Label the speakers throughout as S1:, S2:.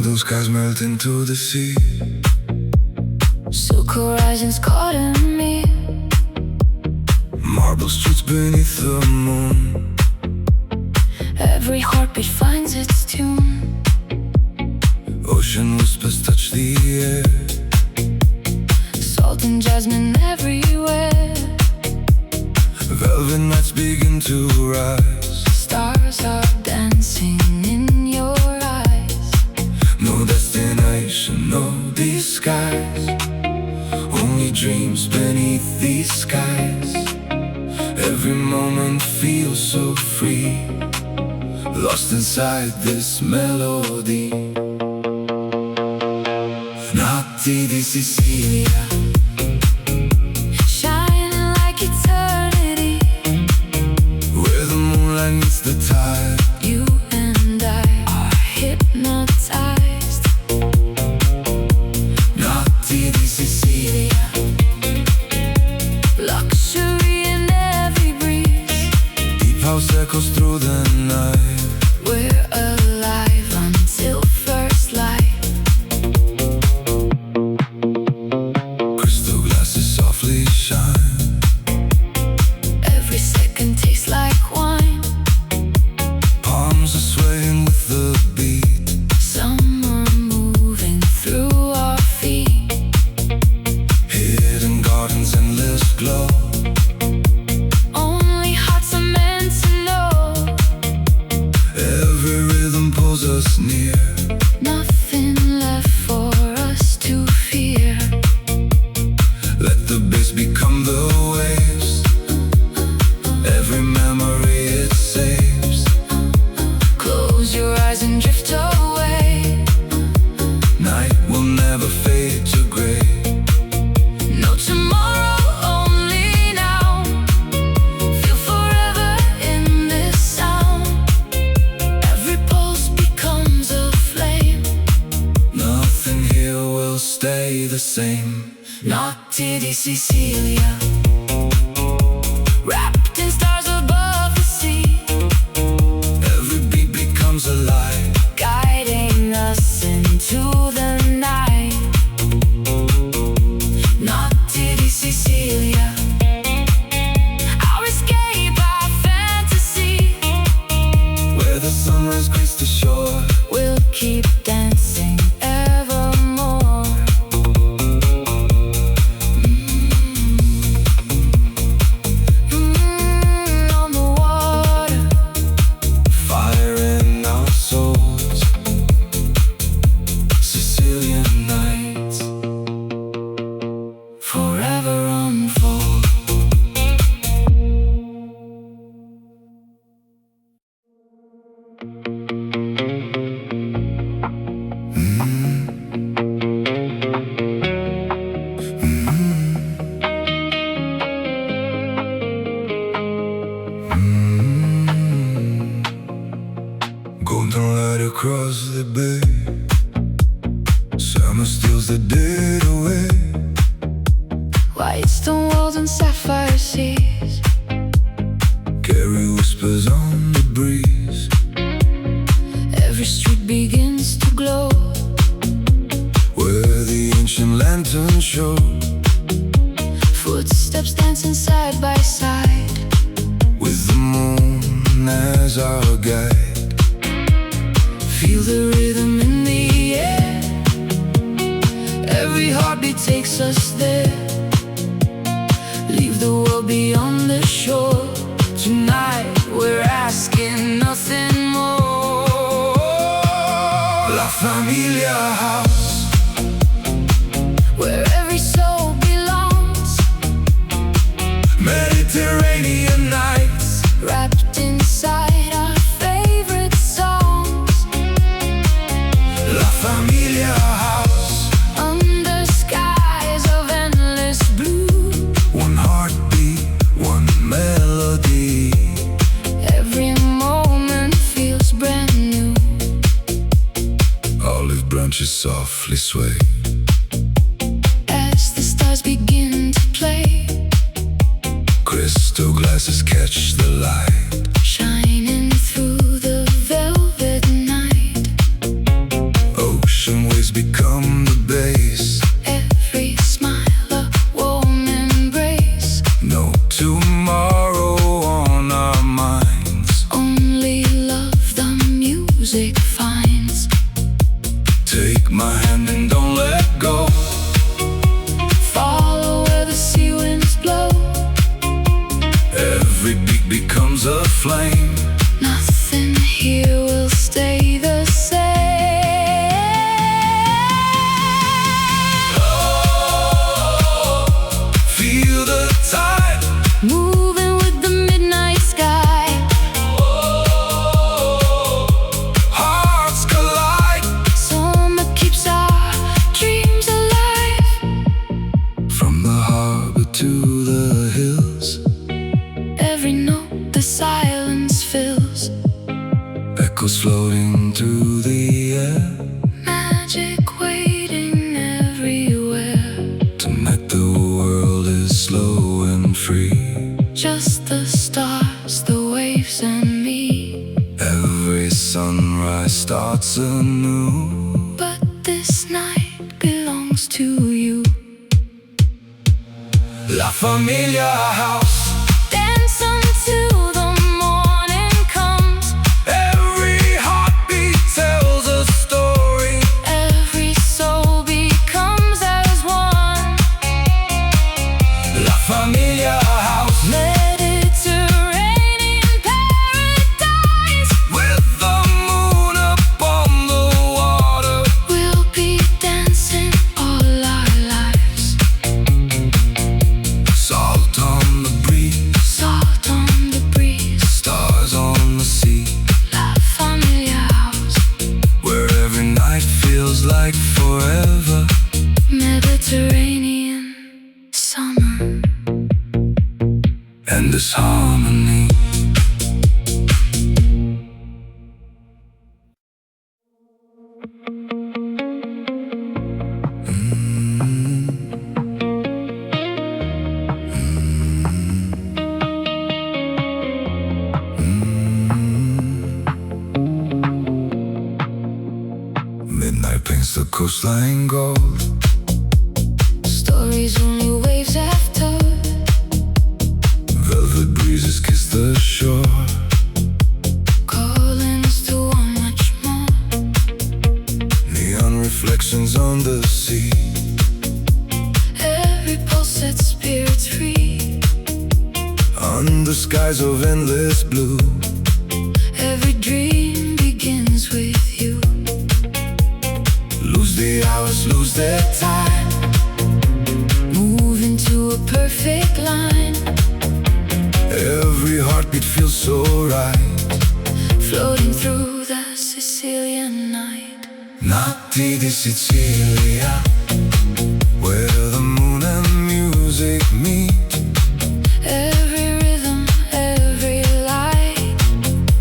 S1: Blue skies melt into the sea.
S2: Silk horizons caught in me.
S1: Marble streets beneath the moon.
S2: Every heartbeat finds its tune.
S1: Ocean whispers touch the air.
S2: Salt and jasmine everywhere.
S1: Velvet nights begin to rise.
S2: Stars are dancing in your eyes.
S1: No destination, no disguise. Only dreams beneath these skies. Every moment feels so free, lost inside this melody. Notti di Sicilia,
S2: shining like eternity.
S1: where the moonlight meets the tide.
S2: You and I are hypnotized.
S1: Notti di Sicilia,
S2: Luxury in every breeze.
S1: deep house echoes through the night.
S2: We're alive until first light.
S1: Crystal glasses softly shine.
S2: Every second tastes like wine.
S1: Palms are swaying with the beat.
S2: Summer moving through our feet.
S1: Hidden gardens, endless glow.
S2: Only hearts are meant to know.
S1: Every rhythm pulls us near.
S2: Nothing left for us to fear.
S1: Let the bass become the waves. Every memory it saves.
S2: Close your eyes and drift away.
S1: Night will never fade to gray.
S2: No tomorrow, only now. Feel forever in this sound. Every pulse becomes a flame.
S1: Nothing here will stay the same.
S2: Notti di Sicilia, wrapped in stars above the sea.
S1: Every beat becomes alive.
S2: Guiding us into the night. Notti di Sicilia, our escape, our fantasy.
S1: Where the sunrise greets the shore.
S2: We'll keep dancing evermore. On the water,
S1: Fire in our souls. Sicilian nights
S2: forever unfold.
S1: golden light across the bay. Summer steals the dead away.
S2: White stone walls and sapphire seas.
S1: Carry whispers on the breeze.
S2: Every street begins to glow.
S1: Where the ancient lanterns show.
S2: Footsteps dancing side by side.
S1: With the moon as our guide.
S2: Feel the rhythm in the air. Every heartbeat takes us there. Leave the world beyond the shore. Tonight we're asking nothing more.
S1: La Famiglia house,
S2: where every soul belongs.
S1: Mediterranean nights,
S2: Wrapped inside our favorite songs.
S1: La Famiglia house,
S2: Under skies of endless blue.
S1: one heartbeat, one melody.
S2: Every moment feels brand new.
S1: Olive branches softly sway.
S2: As the stars begin to play.
S1: Crystal glasses catch the light.
S2: Shining through the velvet night. music finds.
S1: Take my hand and don't let go.
S2: Follow where the sea winds blow.
S1: Every beat becomes a flame.
S2: Nothing here will stay the same.
S1: Oh, feel the tide
S2: Moving with the midnight sky.
S1: Oh, hearts collide.
S2: Summer keeps our dreams alive.
S1: From the harbor to the hills,
S2: Every note the silence fills.
S1: echoes floating through the air.
S2: Magic waiting everywhere.
S1: Tonight the world is slow and free.
S2: Just the stars, the waves and me.
S1: Every sunrise starts anew.
S2: But this night belongs to you.
S1: La Famiglia house.
S2: Dance until the morning comes.
S1: Every heartbeat tells a story.
S2: Every soul becomes as one.
S1: La Famiglia house.
S2: Mediterranean paradise.
S1: With the moon upon the water.
S2: We'll be dancing all our lives.
S1: Salt on the breeze.
S2: Salt on the breeze.
S1: Stars on the sea.
S2: La Famiglia house.
S1: Where every night feels like forever.
S2: Mediterranean summer.
S1: And this harmony. Midnight paints the coastline gold.
S2: Stories only waves have told.
S1: Velvet breezes kiss the shore.
S2: Calling us to want much more.
S1: Neon reflections on the sea.
S2: Every pulse sets spirits free.
S1: Under skies of endless blue.
S2: Every dream begins with you.
S1: Lose the hours, lose their time.
S2: Move into a perfect line.
S1: Every heartbeat feels so right.
S2: Floating through the Sicilian night.
S1: Notti di Sicilia, where the moon and music meet.
S2: Every rhythm, every light.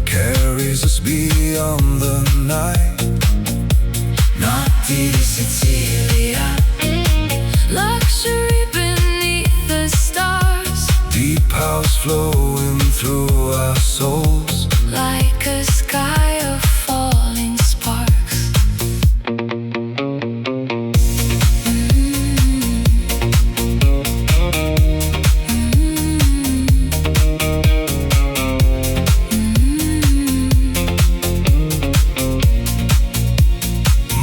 S1: Carries us beyond the night. Notti di Sicilia,
S2: Luxury beneath the stars.
S1: deep house flowing through our souls.
S2: Like a sky of falling sparks.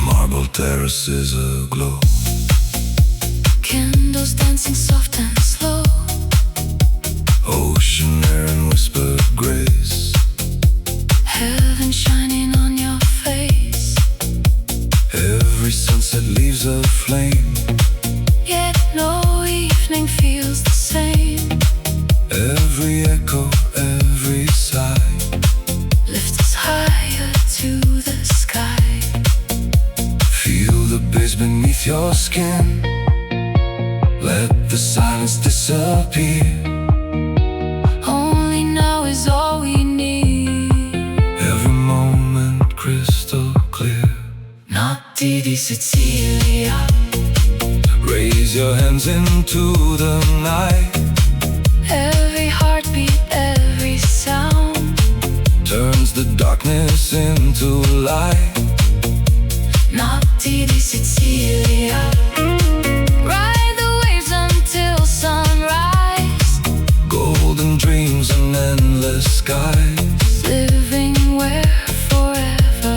S1: Marble terraces aglow.
S2: Candles dancing soft and slow.
S1: Ocean air and whispered grace.
S2: Heaven shining on your face.
S1: Every sunset leaves a flame.
S2: Yet no evening feels the same.
S1: Every echo, every sigh.
S2: Lift us higher to the sky.
S1: Feel the bass beneath your skin. Let the silence disappear.
S2: Only now is all we need.
S1: Every moment crystal clear.
S2: Notti di Sicilia.
S1: Raise your hands into the night.
S2: Every heartbeat, every sound.
S1: Turns the darkness into light.
S2: Notti di Sicilia. Ride the waves until sunrise.
S1: Golden dreams and endless skies.
S2: Living where forever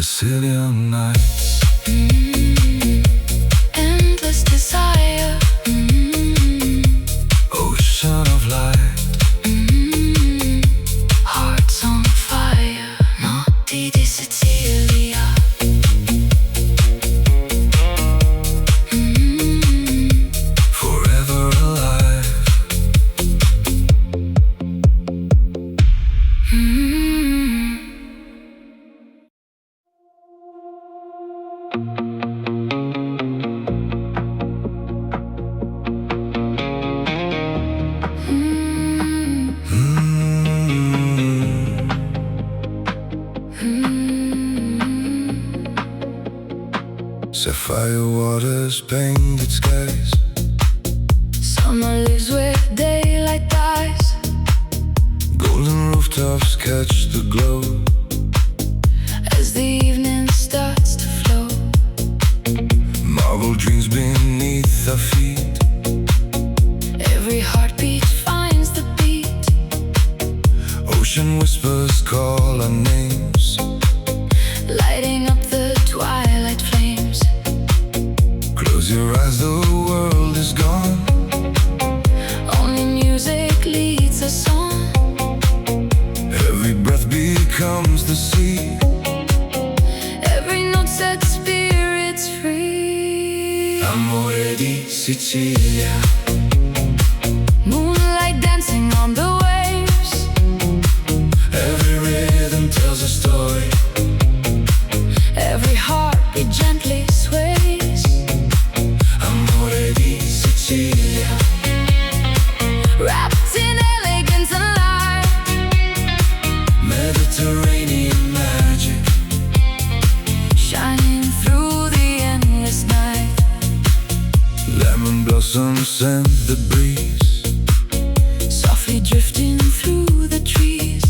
S1: Sicilian nights.
S2: Endless desire.
S1: Ocean of light.
S2: Hearts on fire. Notti di Sicilia.
S1: Forever alive. Sapphire waters, painted skies.
S2: Summer lives where daylight dies.
S1: Golden rooftops catch the glow.
S2: As the evening starts to flow.
S1: Marble dreams beneath our feet.
S2: Every heartbeat finds the beat.
S1: Ocean whispers call our names.
S2: Lighting up the twilight flames.
S1: Close your eyes, the world is gone.
S2: Only music leads us on.
S1: Every breath becomes the sea.
S2: Every note sets spirits free.
S1: Amore di Sicilia.
S2: Moonlight dancing on the waves.
S1: Every rhythm tells a story.
S2: Every heartbeat gently sways.
S1: Amore di Sicilia.
S2: Wrapped in elegance and light.
S1: Mediterranean magic.
S2: Shining through the endless night.
S1: Lemon blossoms scent the breeze.
S2: Softly drifting through the trees.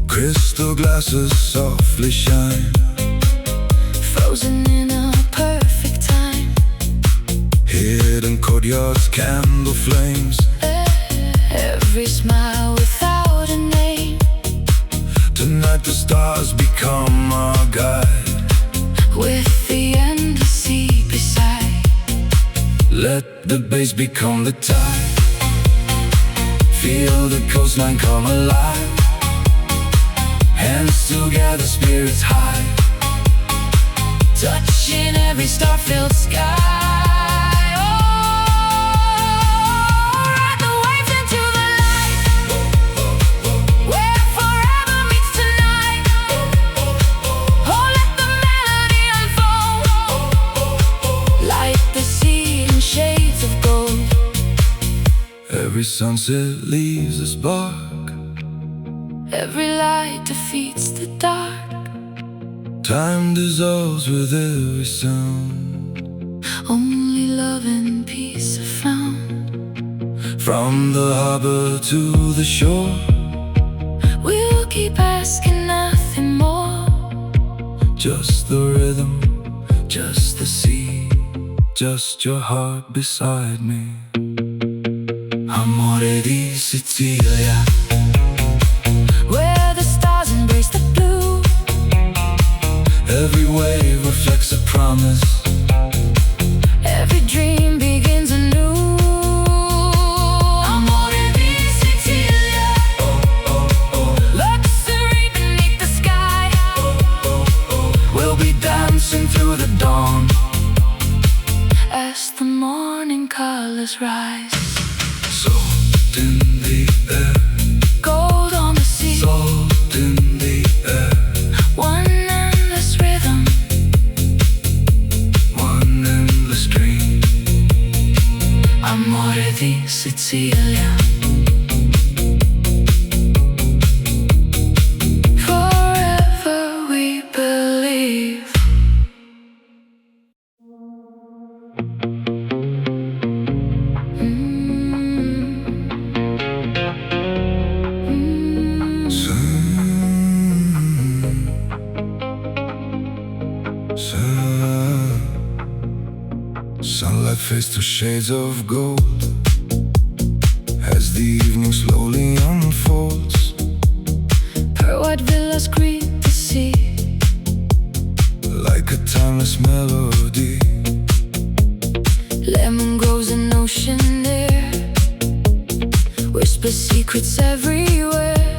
S1: Crystal glasses softly shine.
S2: Frozen in a perfect time.
S1: Hidden courtyards, candle flames.
S2: Every smile without a name.
S1: Tonight the stars become our guide.
S2: With the endless sea beside.
S1: Let the bass become the tide. Feel the coastline come alive. Hands together, spirits high.
S2: Touching every star-filled sky.
S1: Every sunset leaves a spark.
S2: Every light defeats the dark.
S1: Time dissolves with every sound.
S2: Only love and peace are found.
S1: From the harbor to the shore.
S2: We'll keep asking nothing more.
S1: Just the rhythm, just the sea, just your heart beside me. Amore di Sicilia.
S2: Where the stars embrace the blue.
S1: Every wave reflects a promise.
S2: Every dream begins anew. Amore di Sicilia. Luxury beneath the sky.
S1: We'll be dancing through the dawn.
S2: As the morning colors rise.
S1: Salt in the air.
S2: Gold on the sea.
S1: Salt in the air.
S2: One endless rhythm.
S1: One endless dream.
S2: Amore di Sicilia. Forever we believe.
S1: Sunlight fades to shades of gold as the evening slowly unfolds.
S2: Her white villas greet the sea.
S1: like a timeless melody.
S2: Lemon grows in ocean air, whisper secrets everywhere.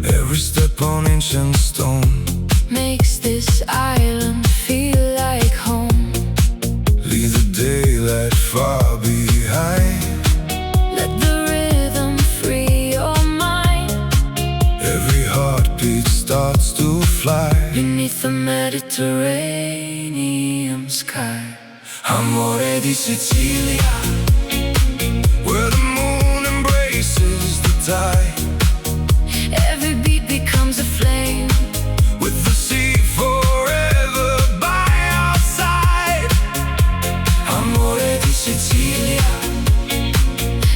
S1: Every step on ancient stone
S2: makes this island feel like home.
S1: leave the daylight far behind.
S2: Let the rhythm free your mind.
S1: Every heartbeat starts to fly
S2: Beneath the Mediterranean sky.
S1: Amore di Sicilia, where the moon embraces the tide.
S2: Every beat becomes a flame,
S1: With the sea forever by our side. Amore di Sicilia,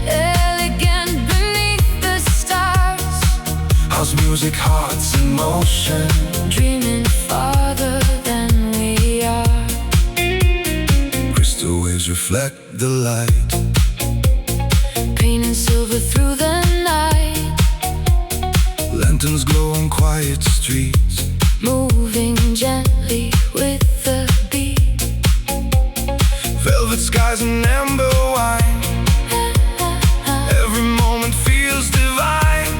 S2: elegant beneath the stars.
S1: house music, hearts in motion,
S2: Dreaming farther than we are.
S1: crystal waves reflect the light.
S2: Painting silver through the night.
S1: Lanterns glow on quiet streets,
S2: Moving gently with the beat.
S1: velvet skies and amber wine. Every moment feels divine.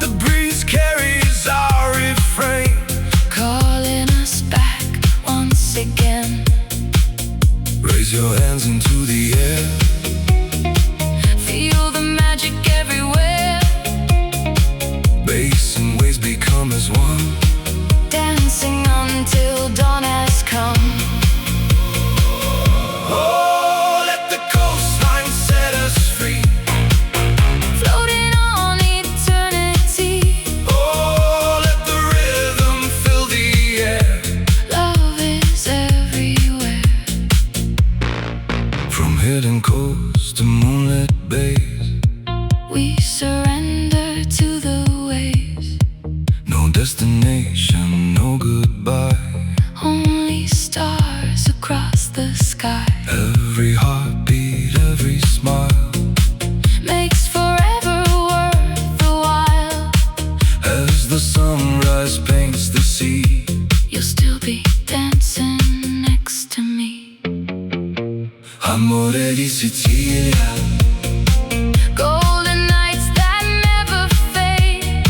S1: The breeze carries our refrain,
S2: Calling us back once again.
S1: raise your hands into the air.
S2: Feel the magic everywhere.
S1: Bass and waves become as one.
S2: Dancing until dawn has come.
S1: Oh, let the coastline set us free.
S2: Floating on eternity.
S1: Oh, let the rhythm fill the air.
S2: Love is everywhere.
S1: From hidden coasts to moonlit bays,
S2: We surrender to the waves.
S1: no destination, no goodbye.
S2: Only stars across the sky.
S1: Every heartbeat, every smile,
S2: Makes forever worth the while.
S1: as the sunrise paints the sea.
S2: You'll still be dancing next to me.
S1: Amore di Sicilia,
S2: Golden nights that never fade.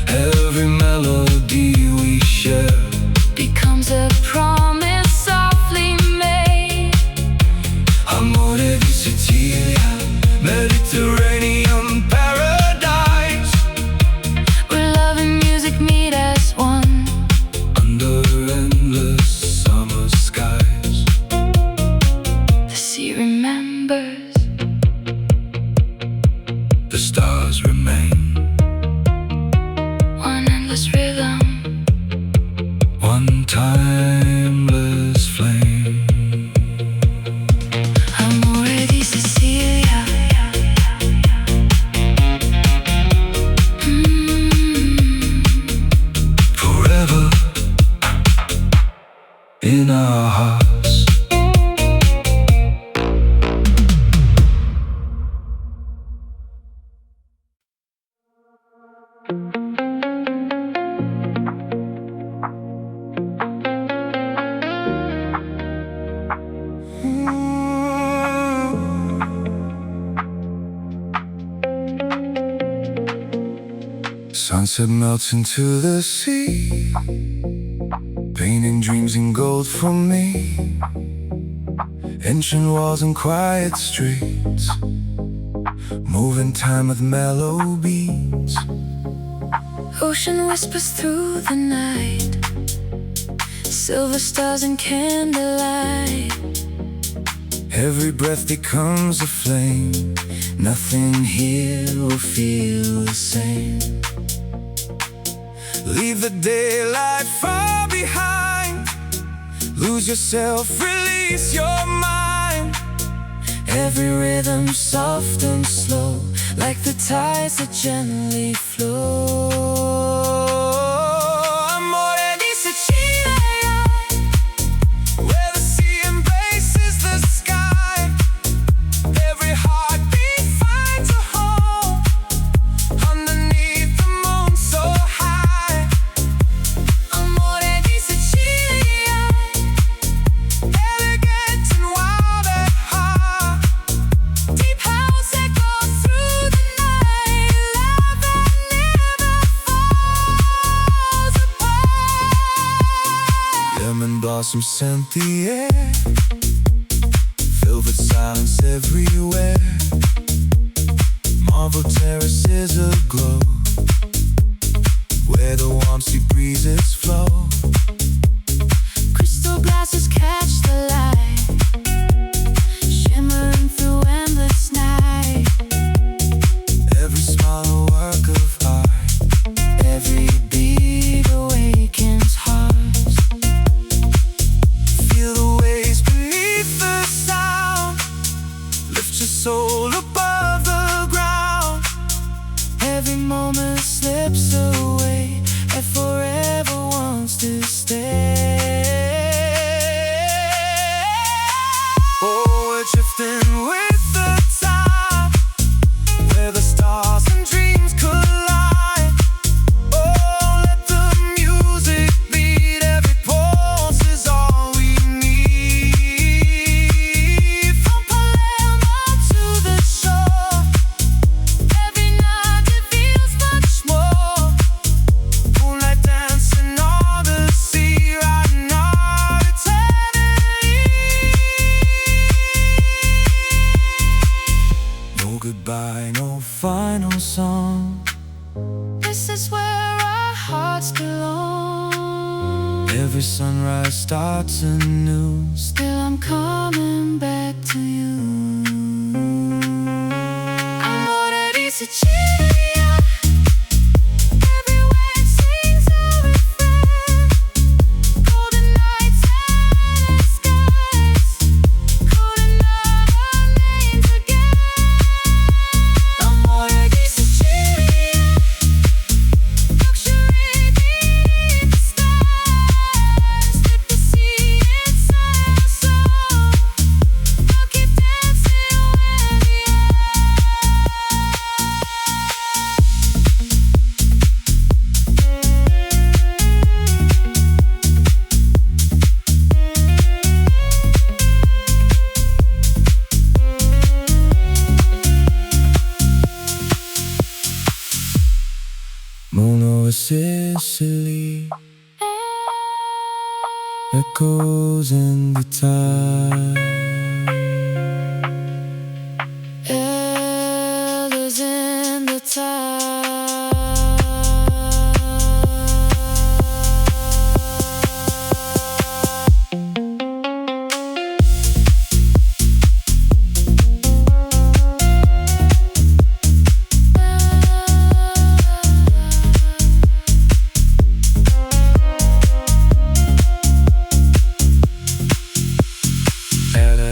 S1: every melody we share.
S2: Becomes a promise softly made.
S1: Amore di Sicilia, Mediterranean paradise.
S2: Where love and music meet as one.
S1: Under endless summer skies,
S2: The sea remembers.
S1: the stars remain.
S2: One endless rhythm.
S1: One timeless flame.
S2: Amore di Sicilia.
S1: Forever in our hearts. Sunset melts into the sea, painting dreams in gold for me. Ancient walls and quiet streets, moving time with mellow beats.
S2: Ocean whispers through the night. Silver stars and candlelight.
S1: Every breath becomes a flame. Nothing here will feel the same. Leave the daylight far behind. Lose yourself, release your mind.
S2: Every rhythm soft and slow, like the tides that gently flow.
S1: Amore di Sicilia, where the sea embraces the sky. Every heartbeat finds a home underneath the moon so high.
S2: Amore
S1: blossoms scent the air, velvet silence everywhere. Marble terraces aglow, where the warm sea breezes flow.
S2: Crystal glasses catch the light, shimmering through endless night.
S1: Every smile a work of art,
S2: Every beat awakens hearts.
S1: feel the waves beneath the sound, lift your soul above the ground.
S2: Every moment slips away and forever wants to stay.
S1: Oh, we're drifting with the tide, where the stars and dreams collide. Oh, let the music beat, every pulse is all we need.
S2: From Palermo to the shore, every night it feels much more.
S1: Moonlight dancing on the sea, riding our eternity. No goodbye, no final song.
S2: This is where our hearts belong.
S1: Every sunrise starts anew.
S2: Still I'm coming back to you. Amore di Sicilia, every wave sings a refrain. Golden nights and skies, calling our names again. Amore di Sicilia, luxury beneath the stars. Let the sea inside our soul. I'll keep dancing where we are.
S1: Moon over Sicily, echoes in the tide.
S2: Elders in the tide.
S1: At a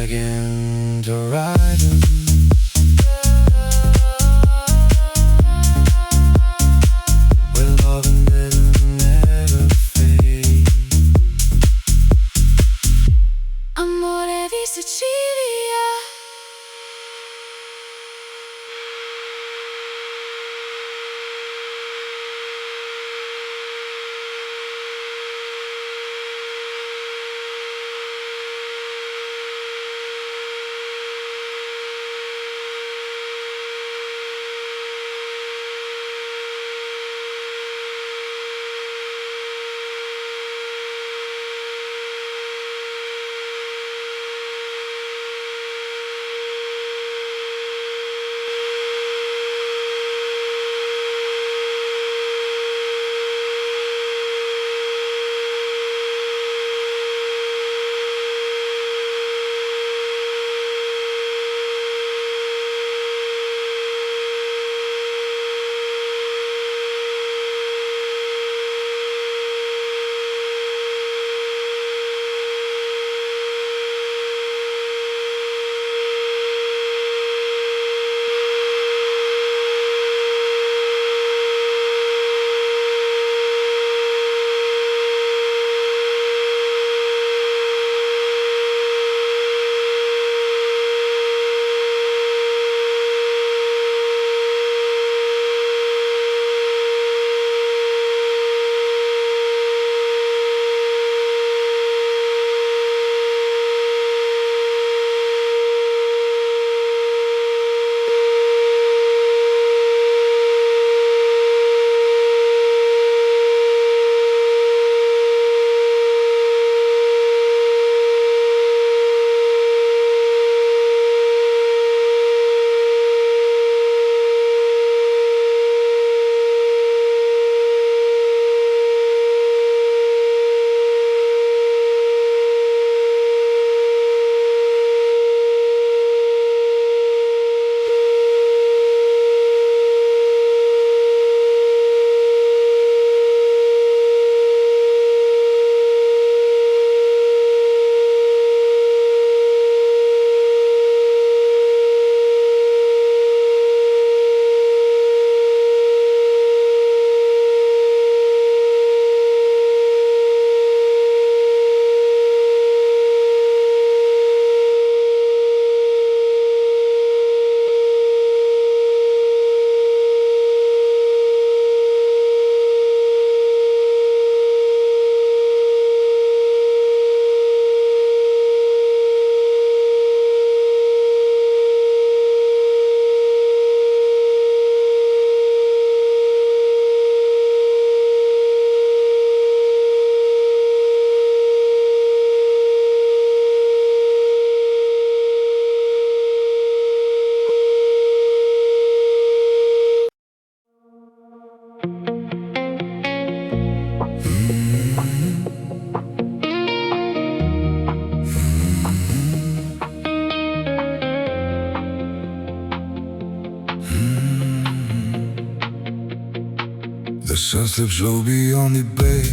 S1: Sunset slow beyond the bay.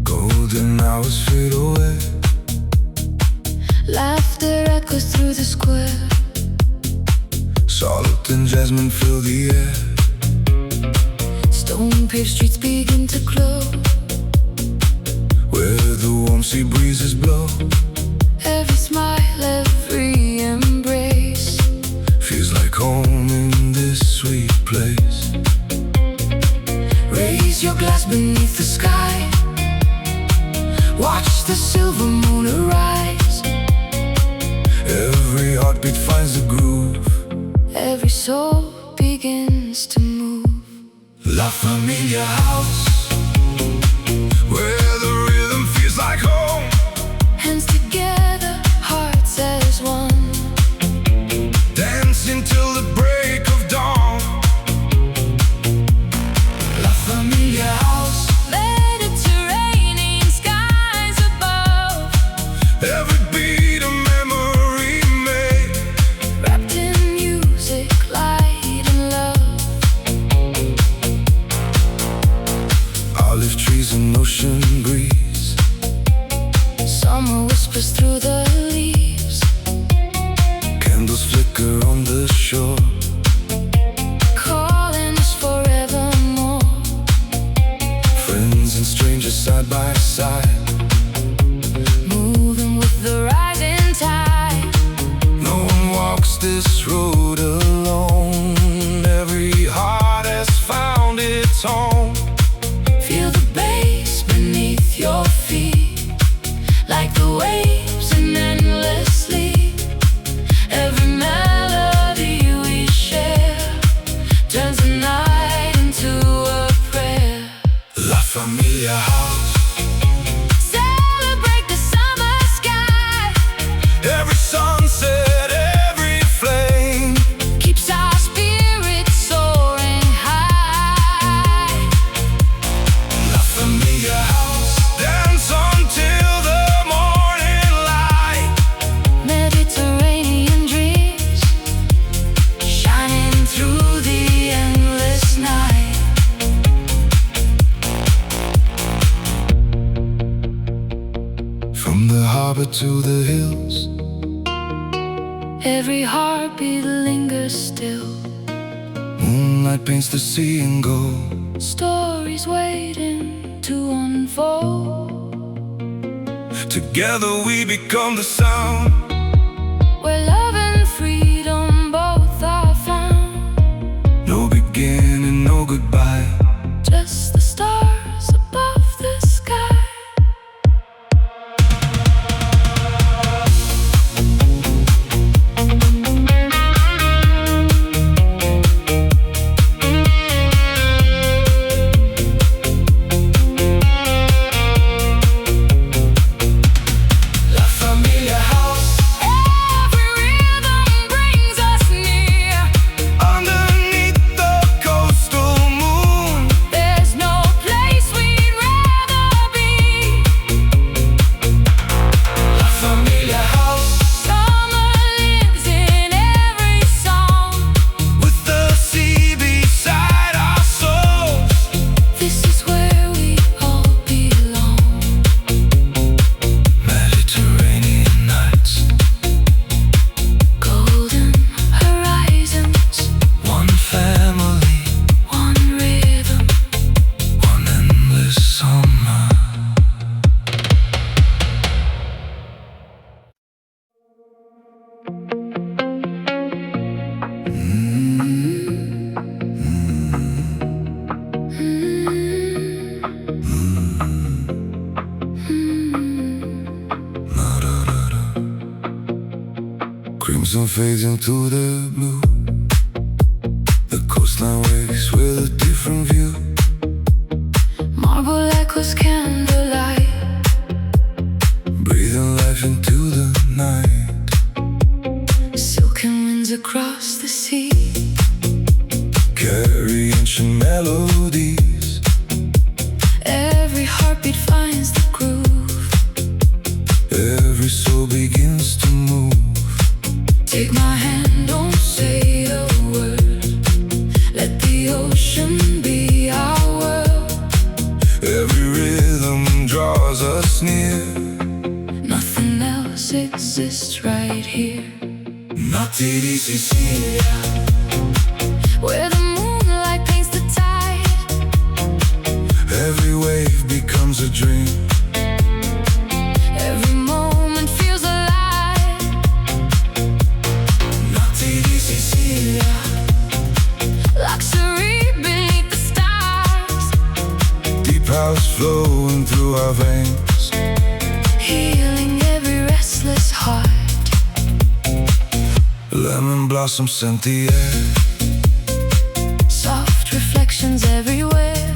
S1: Golden hours fade away.
S2: Laughter echoes through the square.
S1: Salt and jasmine fill the air.
S2: Stone-paved streets begin to glow,
S1: where the warm sea breezes blow.
S2: every smile, every embrace
S1: Feels like home in this sweet place.
S2: Raise your glass beneath the sky. Watch the silver moon arise.
S1: Every heartbeat finds a groove.
S2: Every soul begins to move.
S1: La Famiglia house, where the rhythm feels like home.
S2: Hands together, hearts as one.
S1: Dancing till the break of dawn. La Famiglia house,
S2: Mediterranean skies above,
S1: every beat a memory made.
S2: wrapped in music, light and love.
S1: Olive trees and ocean breeze.
S2: Summer whispers through the leaves.
S1: Candles flicker on the shore.
S2: Calling us forevermore.
S1: Friends and strangers side by side.
S2: Moving with the rising tide.
S1: No one walks this road alone. Every heart has found its home.
S2: Feel the bass beneath your feet, like the waves in endless sleep. Every melody we share turns the night into a prayer.
S1: La Famiglia house,
S2: Celebrate the summer sky.
S1: every sunset, every flame.
S2: Keeps our spirits soaring high.
S1: La Famiglia house, dance until the morning light.
S2: Mediterranean dreams shining through the endless night.
S1: From the harbor to the hills,
S2: Every heartbeat lingers still.
S1: moonlight paints the sea in gold.
S2: Stories waiting to unfold.
S1: Together we become the sound.
S2: Where love and freedom both are found.
S1: No beginning, no goodbye.
S2: Just the stars above the sky.
S1: La Famiglia house,
S2: Every rhythm brings us near.
S1: underneath the coastal moon.
S2: There's no place we'd rather be.
S1: La Famiglia house,
S2: Summer lives in every song.
S1: with the sea beside our souls.
S2: This is where we all belong.
S1: Mediterranean nights,
S2: Golden horizons,
S1: one family,
S2: one rhythm.
S1: one endless summer. Crimson fades into the blue. The coastline wakes with a different view.
S2: Marble echoes candlelight.
S1: Breathing life into the night.
S2: Silken winds across the sea.
S1: Carry ancient melodies.
S2: Every heartbeat finds the groove.
S1: Every soul begins to move.
S2: Take my hand, don't say a word. Let the ocean be our
S1: Every rhythm draws us near.
S2: Nothing else exists right here.
S1: Notti di Sicilia,
S2: Where the moonlight paints the tide.
S1: every wave becomes a dream.
S2: Every moment feels alive.
S1: Notti di Sicilia,
S2: Luxury beneath the stars.
S1: deep house flowing through our veins.
S2: Healing every restless heart.
S1: Lemon blossom scent the air.
S2: Soft reflections everywhere.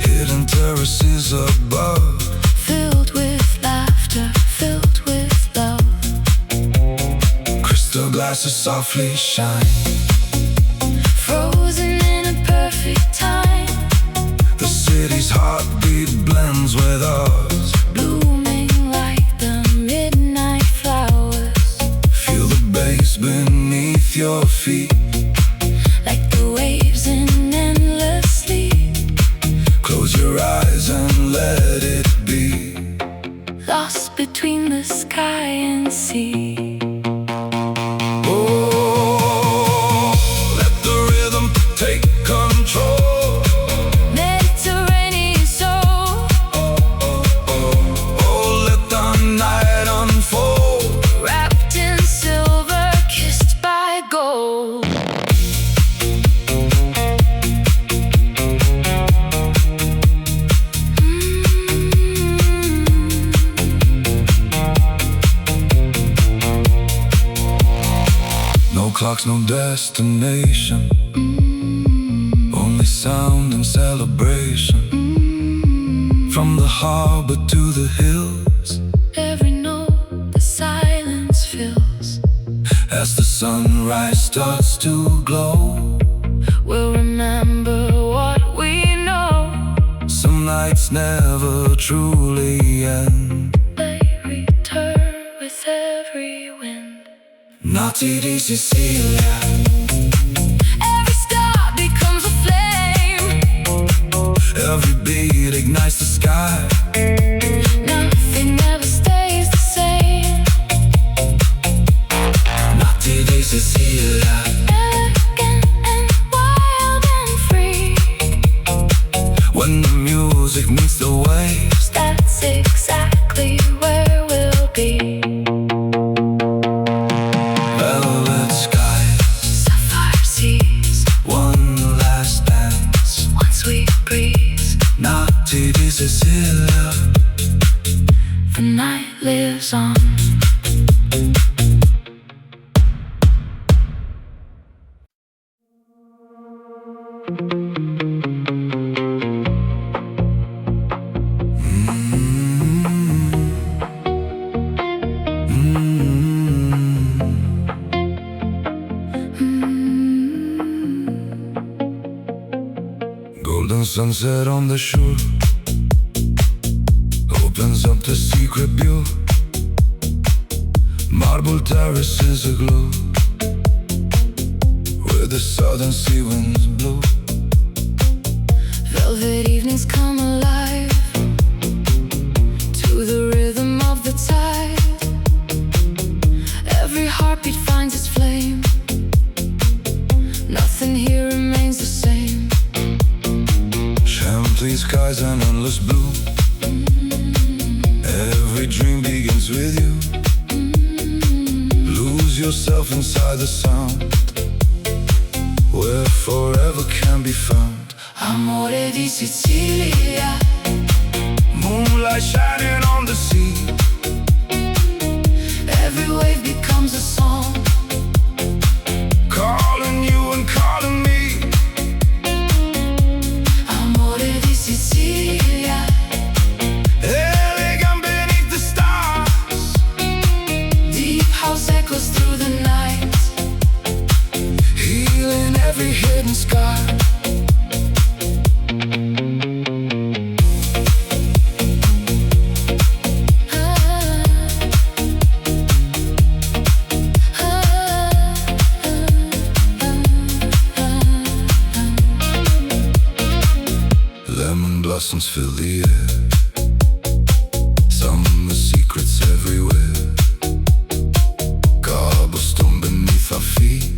S1: Hidden terraces above.
S2: Filled with laughter, filled with love.
S1: Crystal glasses softly shine.
S2: Frozen in a perfect time.
S1: The city's heartbeat blends with ours.
S2: Blooming like the midnight flowers.
S1: Feel the bass beneath your feet.
S2: Like the waves in endless sleep.
S1: Close your eyes and let it be.
S2: Lost between the sky and sea.
S1: Oh, let the rhythm take control.
S2: Mediterranean soul.
S1: Oh, let the night unfold.
S2: Wrapped in silver, kissed by gold.
S1: No clocks, no destination. Only sound and celebration. From the harbor to the hills.
S2: Every note the silence fills.
S1: As the sunrise starts to glow.
S2: We'll remember what we know.
S1: Some nights never truly end.
S2: They return with every wind.
S1: Notti di Sicilia,
S2: Every star becomes a flame.
S1: every beat ignites the sky.
S2: Nothing ever stays the same.
S1: Notti di Sicilia,
S2: Elegant and wild and free.
S1: when the music meets the waves.
S2: That's exactly where we'll be.
S1: Velvet skies,
S2: Sapphire seas.
S1: one last dance.
S2: Once we breathe,
S1: Notti di Sicilia,
S2: the night lives on.
S1: golden sunset on the shore opens up the secret view. Marble terraces aglow where the southern sea winds blow.
S2: Velvet evenings come alive to the rhythm of the tide. Every heartbeat finds its flame. Nothing here remains the same.
S1: Champagne skies and endless blue. Every dream begins with you. Lose yourself inside the sound where forever can be found.
S2: Amore di Sicilia.
S1: Moonlight shining on the sea.
S2: Every wave becomes a song.
S1: Calling you and calling me.
S2: Amore di Sicilia.
S1: Elegant beneath the stars.
S2: Deep house echoes through the night.
S1: Healing every hidden scar. blossoms fill the air. Summer secrets everywhere. Cobblestone beneath our feet,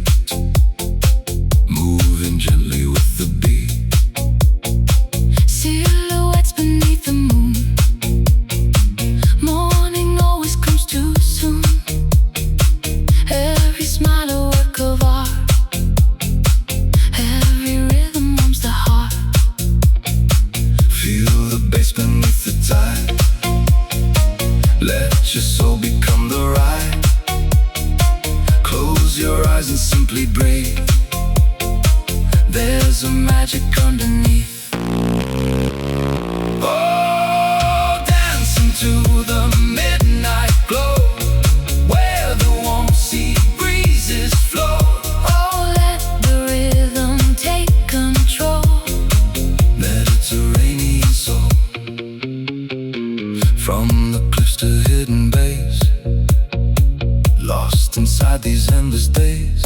S1: moving gently with the beat.
S2: Silhouettes beneath the moon. Morning always comes too soon. Every smile a work of art. Every rhythm warms the heart.
S1: Feel the bass beneath the tide. Let your soul become the ride. Close your eyes and simply breathe. There's a magic underneath. Oh, dancing to the midnight glow, where the warm sea breezes flow.
S2: Oh, let the rhythm take control.
S1: Mediterranean soul. From the cliffs to hidden bays, lost inside these endless days.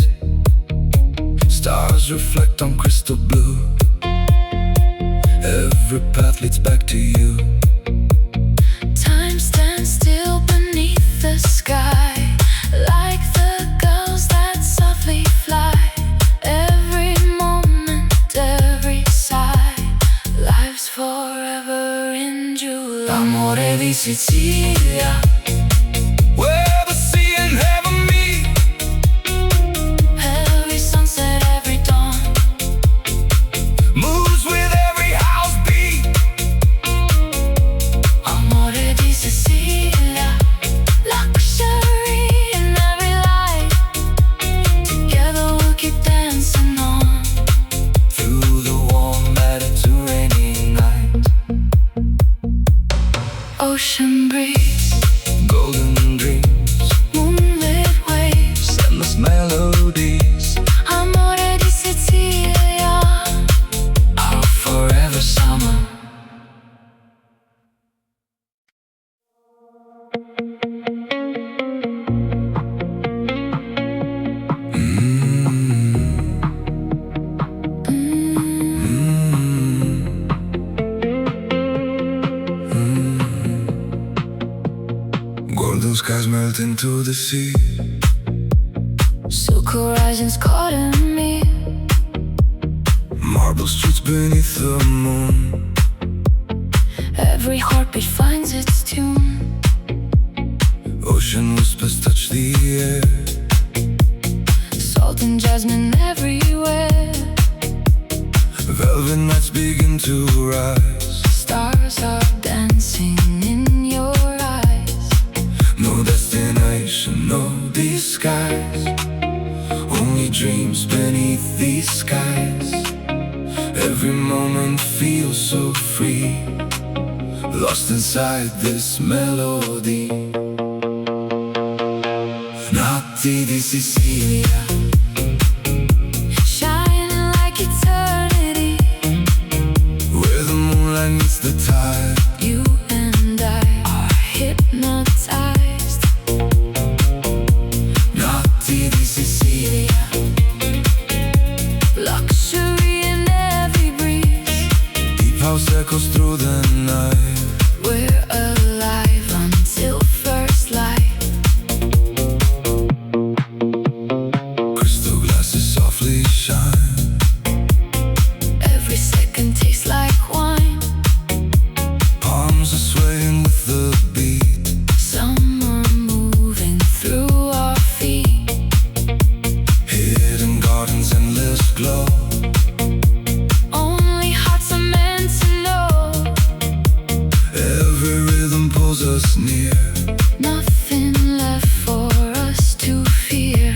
S1: Stars reflect on crystal blue. Every path leads back to you.
S2: Time stands still beneath the sky, like the gulls that softly fly. Every moment, every sigh, life's forever in July.
S1: Amore di Sicilia, where the sea and heaven meet.
S2: Every sunset, every dawn,
S1: Moves with every house beat.
S2: amore di Sicilia, luxury in every light. Together we'll keep dancing on.
S1: Through the warm Mediterranean night.
S2: Ocean breeze,
S1: Golden dreams,
S2: moonlit waves,
S1: endless melodies.
S2: amore di Sicilia,
S1: Our forever summer. Golden skies melt into the sea.
S2: silk horizons caught in me.
S1: Marble streets beneath the moon.
S2: Every heartbeat finds its tune.
S1: Ocean whispers touch the air.
S2: Salt and jasmine everywhere.
S1: Velvet nights begin to rise.
S2: Stars are dancing in your eyes.
S1: No destination, no disguise. Only dreams beneath these skies. Every moment feels so free, lost inside this melody. Notti di Sicilia,
S2: Shining like eternity.
S1: where the moonlight meets the tide.
S2: You and I are hypnotized.
S1: Notti di Sicilia,
S2: Luxury in every breeze.
S1: deep house echoes through the night.
S2: We're alive until first light.
S1: Crystal glasses softly shine.
S2: Every second tastes like wine.
S1: Palms are swaying with the beat.
S2: Summer moving through our feet.
S1: Hidden gardens, endless glow.
S2: Only hearts are meant to know.
S1: Every rhythm pulls us near.
S2: Nothing left for us to fear.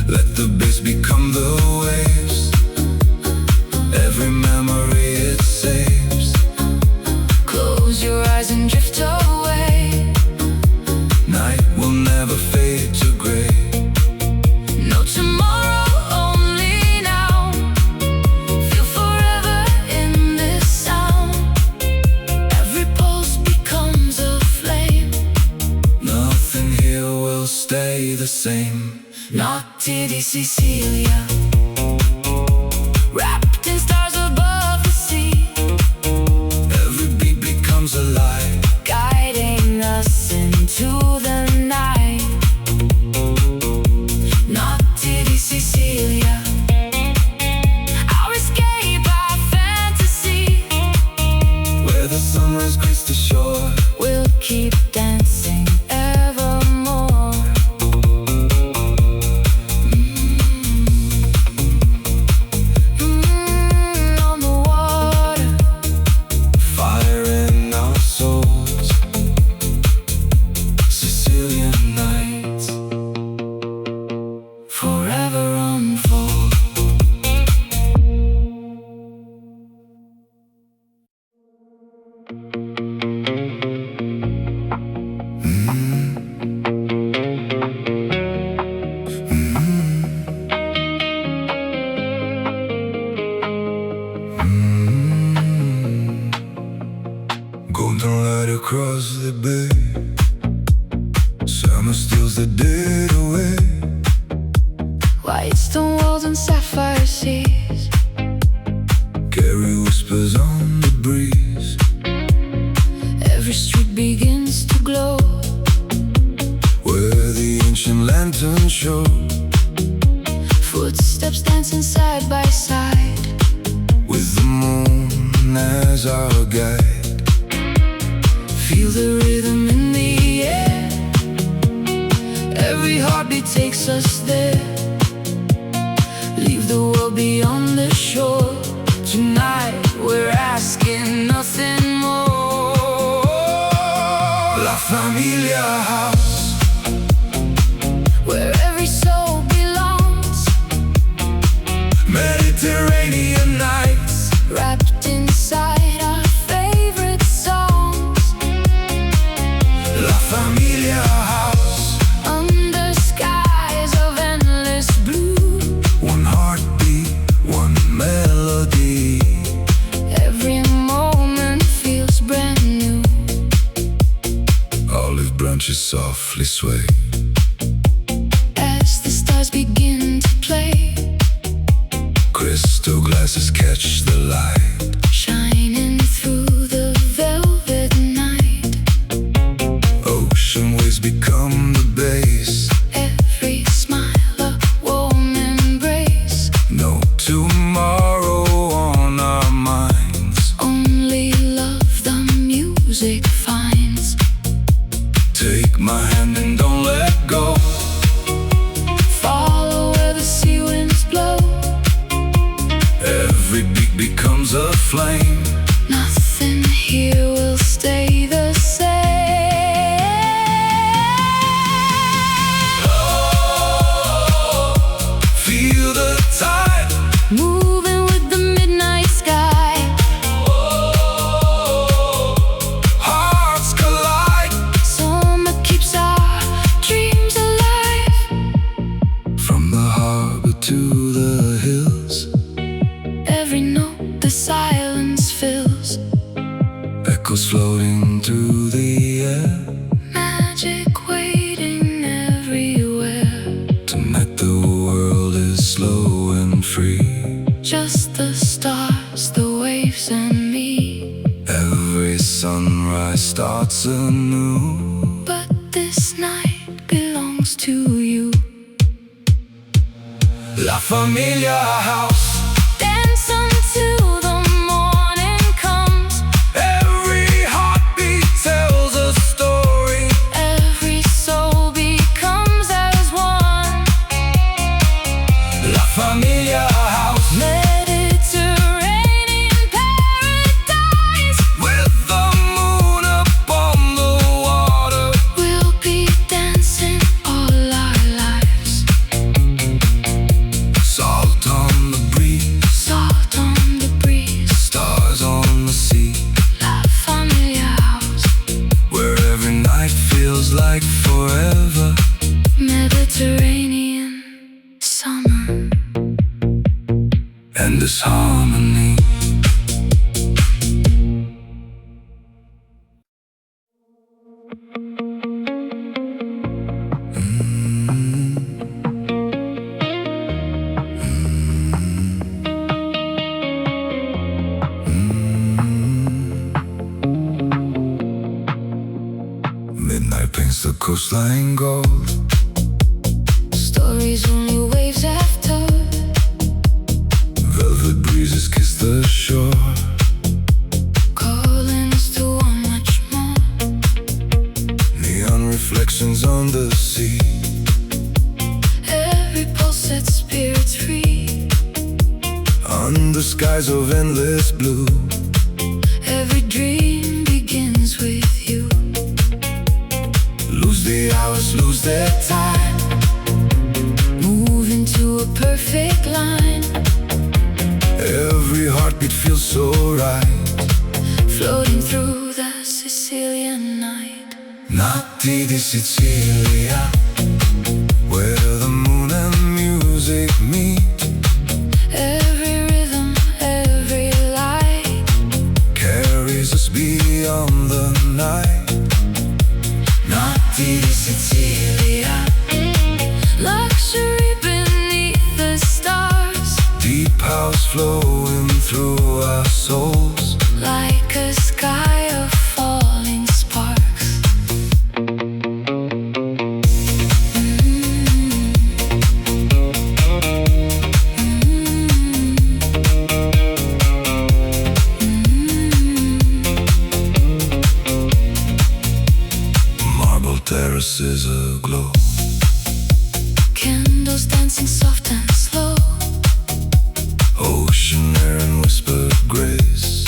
S1: Let the bass become the waves. Every memory it saves.
S2: Close your eyes and drift away.
S1: Night will never fade to gray.
S2: No tomorrow, only now. Feel forever in this sound. Every pulse becomes a flame.
S1: Nothing here will stay the same.
S2: Notti di Sicilia, wrapped in stars above the sea.
S1: shore.
S2: We'll keep dancing evermore. On the water,
S1: Fire in our souls. Sicilian nights forever unfold. Golden light across the bay. Summer steals the dead away.
S2: white stone walls and sapphire seas.
S1: Carry whispers on the breeze.
S2: Every street begins to glow.
S1: Where the ancient lanterns show.
S2: Footsteps dancing side by side.
S1: With the moon as our guide.
S2: Feel the rhythm in the air. Every heartbeat takes us there. Leave the world beyond the shore. Tonight we're asking nothing more.
S1: La Famiglia house,
S2: where every soul belongs.
S1: Mediterranean nights,
S2: Wrapped inside our favorite songs.
S1: La Famiglia house,
S2: Under skies of endless blue.
S1: one heartbeat, one melody.
S2: Every moment feels brand new.
S1: Olive branches softly sway.
S2: As the stars begin to play,
S1: Crystal glasses catch the light.
S2: shining through the velvet night.
S1: Ocean waves become the base.
S2: Every smile a warm embrace.
S1: No tomorrow on our minds.
S2: Only love the music finds.
S1: Take my hand and don't let go.
S2: Follow where the sea winds blow.
S1: Every beat becomes a flame.
S2: Nothing here will stay the same.
S1: Feel the tide.
S2: Moving with the midnight sky.
S1: Hearts collide.
S2: Summer keeps our dreams alive.
S1: From the harbor to the hills.
S2: Every note the silence fills.
S1: Echoes floating through the air.
S2: Magic waiting everywhere.
S1: Tonight the world is slow and free.
S2: Just the stars, the waves, and me.
S1: Every sunrise starts anew.
S2: But this night belongs to you.
S1: La Famiglia house.
S2: Dance until the morning comes.
S1: Every heartbeat tells a story.
S2: Every soul becomes as one.
S1: La Famiglia house.
S2: Mediterranean paradise.
S1: With the moon upon the water.
S2: We'll be dancing all our lives.
S1: Salt on the breeze.
S2: Salt on the breeze.
S1: Stars on the sea.
S2: La Famiglia house.
S1: Where every night feels like forever.
S2: Mediterranean summer.
S1: And this harmony. Midnight paints the coastline gold.
S2: Stories only waves have told.
S1: Velvet breezes kiss the shore.
S2: Callings to want much
S1: skies of endless blue.
S2: Every dream begins with you.
S1: Lose the hours, lose their time.
S2: Move into a perfect line.
S1: Every heartbeat feels so right.
S2: Floating through the Sicilian night.
S1: Notti di Sicilia, where the moon and music meet.
S2: Every rhythm, every light
S1: Carries us beyond the night. Notti di Sicilia,
S2: luxury beneath the stars.
S1: deep house flowing through our souls.
S2: Like a sky of falling sparks.
S1: Marble terraces aglow.
S2: Candles dancing soft and slow.
S1: Ocean air and whispered grace.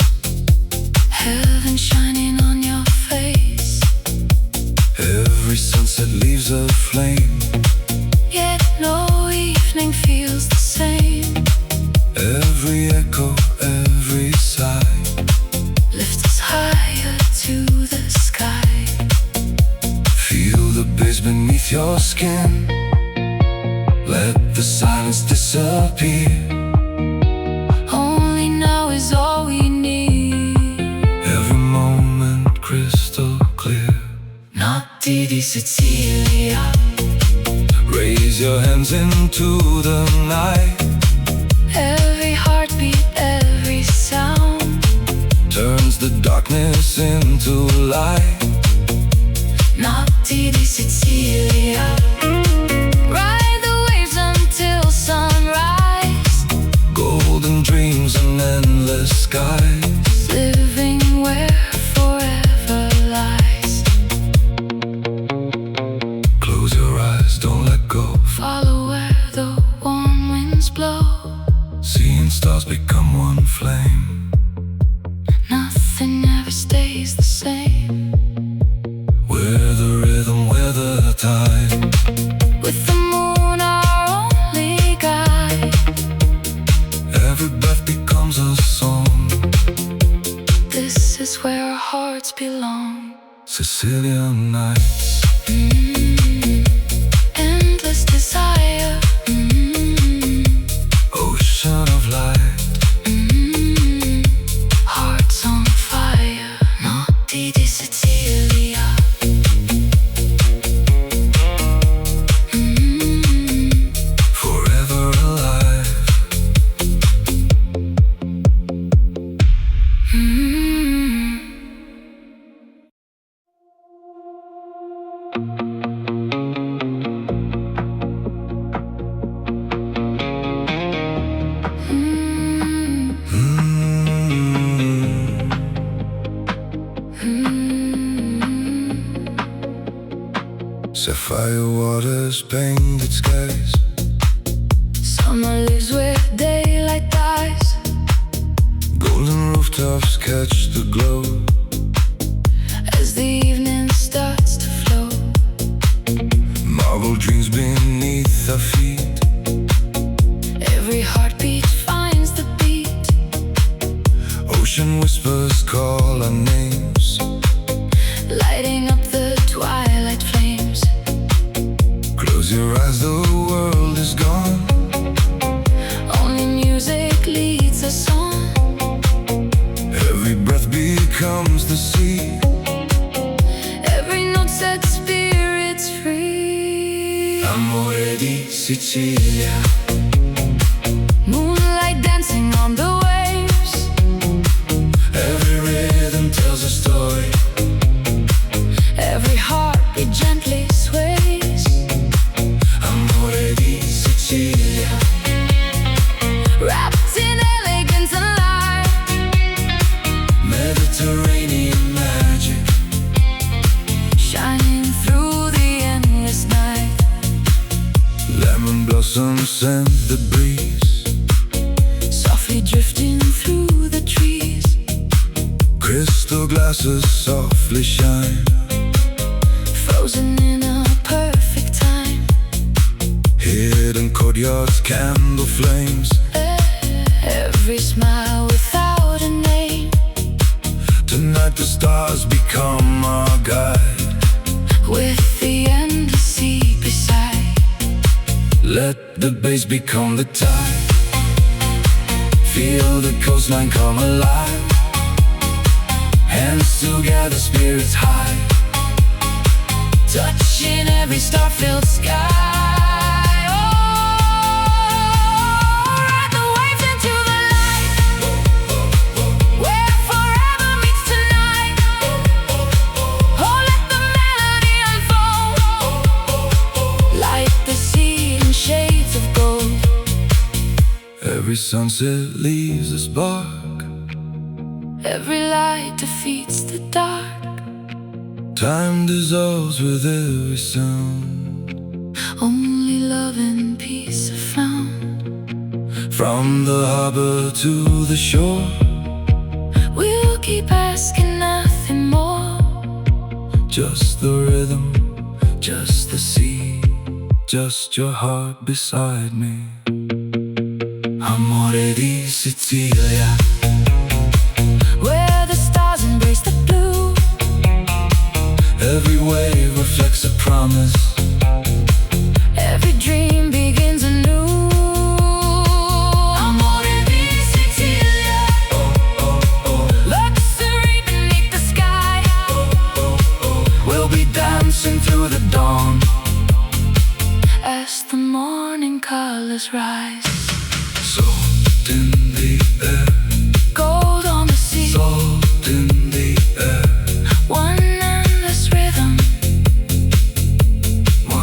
S2: Heaven shining on your face.
S1: Every sunset leaves a flame.
S2: Yet no evening feels the same.
S1: Every echo, every sigh
S2: Lift us higher to the sky.
S1: feel the bass beneath your skin. Let the silence disappear.
S2: Only now is all we need.
S1: Every moment crystal clear.
S2: Notti di Sicilia.
S1: Raise your hands into the night.
S2: Every heartbeat, every sound
S1: Turns the darkness into light.
S2: Notti di Sicilia. Ride the waves until sunrise.
S1: Golden dreams and endless skies.
S2: Living where forever lies.
S1: Close your eyes, don't let go.
S2: Follow where the warm winds blow.
S1: Seeing stars become one flame.
S2: Nothing ever stays the same.
S1: We're the rhythm, we're the time.
S2: With the moon our only guide.
S1: Every breath becomes a song.
S2: This is where our hearts belong.
S1: Sicilian nights.
S2: Endless desire.
S1: Ocean of light.
S2: Hearts on fire. Notti di Sicilia.
S1: Forever alive. Sapphire waters, painted skies.
S2: Summer lives where daylight dies.
S1: Golden rooftops catch the glow.
S2: As the evening starts to flow.
S1: Marble dreams beneath our feet.
S2: Every heartbeat finds the beat.
S1: Ocean whispers call our names.
S2: Lighting up the twilight flames.
S1: Close your eyes, the world is gone.
S2: Only music leads us on.
S1: Every breath becomes the sea.
S2: Every note sets spirits free.
S1: Amore di Sicilia.
S2: Moonlight dancing on the waves.
S1: Every rhythm tells a story.
S2: Every heartbeat gently sways.
S1: Amore di Sicilia.
S2: Wrapped in elegance and light.
S1: Mediterranean magic.
S2: Shining through the endless night.
S1: Lemon blossoms and the breeze.
S2: Softly drifting through
S1: Crystal glasses softly shine,
S2: frozen in a perfect time.
S1: hidden courtyards, candle flames,
S2: Every smile without a name.
S1: tonight the stars become our guide.
S2: With the endless sea beside,
S1: Let the bass become the tide. Feel the coastline come alive. Hands together, spirits high,
S2: touching every star-filled sky.
S1: Every sunset leaves a spark,
S2: Every light defeats the dark.
S1: time dissolves with every sound.
S2: Only love and peace are found.
S1: From the harbor to the shore,
S2: We'll keep asking nothing more.
S1: just the rhythm, just the sea, just your heart beside me. Amore di Sicilia,
S2: Where the stars embrace the blue.
S1: every wave reflects a promise.
S2: Every dream begins anew. Amore di Sicilia, luxury beneath the sky.
S1: We'll be dancing through the dawn
S2: As the morning colors rise,
S1: salt in the air,
S2: gold on the sea,
S1: salt in the air,
S2: one endless rhythm,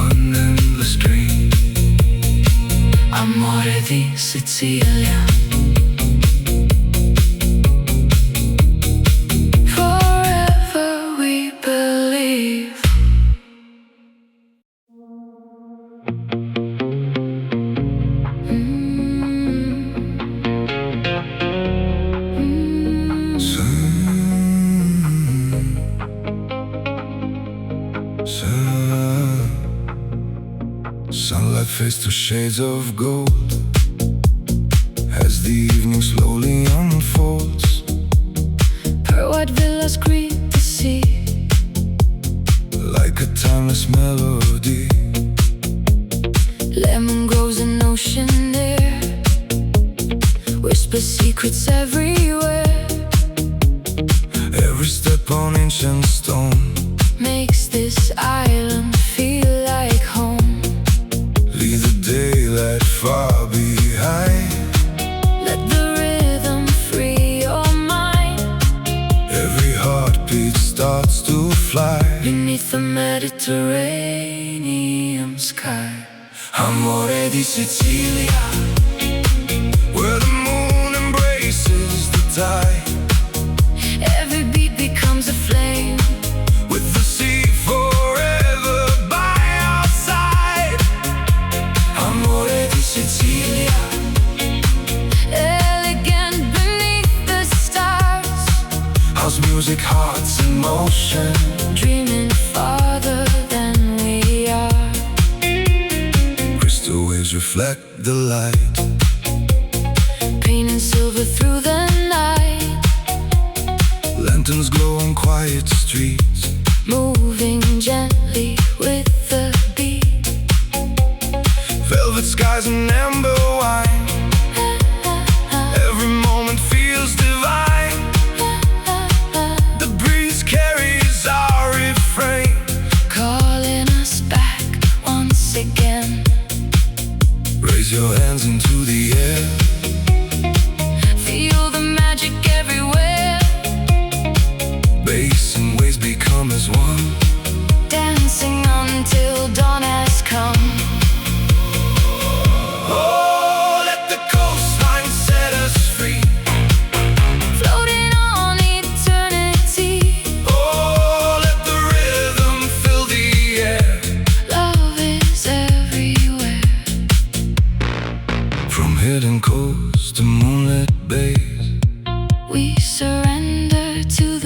S1: one endless dream.
S2: Amore di Sicilia. Forever we believe.
S1: Sunlight fades to shades of gold as the evening slowly unfolds.
S2: Pearl white villas greet the sea,
S1: Like a timeless melody,
S2: lemon grows in ocean air, whisper secrets everywhere.
S1: every step on ancient stone,
S2: Makes this island feel like home.
S1: leave the daylight far behind.
S2: Let the rhythm free your mind.
S1: Every heartbeat starts to fly
S2: Beneath the Mediterranean sky.
S1: Amore di Sicilia, where the moon embraces the tide.
S2: Every beat becomes a flame,
S1: With the sea forever by our side. Amore di Sicilia,
S2: elegant beneath the stars.
S1: house music, hearts in motion,
S2: Dreaming farther than we are.
S1: crystal waves reflect the light.
S2: Painting silver through the night.
S1: Lanterns glow on quiet streets,
S2: Moving gently with the beat.
S1: velvet skies and amber wine. Every moment feels divine. The breeze carries our refrain,
S2: Calling us back once again.
S1: raise your hands into the air.
S2: Feel the magic everywhere.
S1: Bass and waves become as one,
S2: Dancing until dawn has come.
S1: oh, let the coastline set us free.
S2: Floating on eternity.
S1: Oh, let the rhythm fill the air.
S2: Love is everywhere.
S1: From hidden coast to moonlit bays,
S2: We surrender to the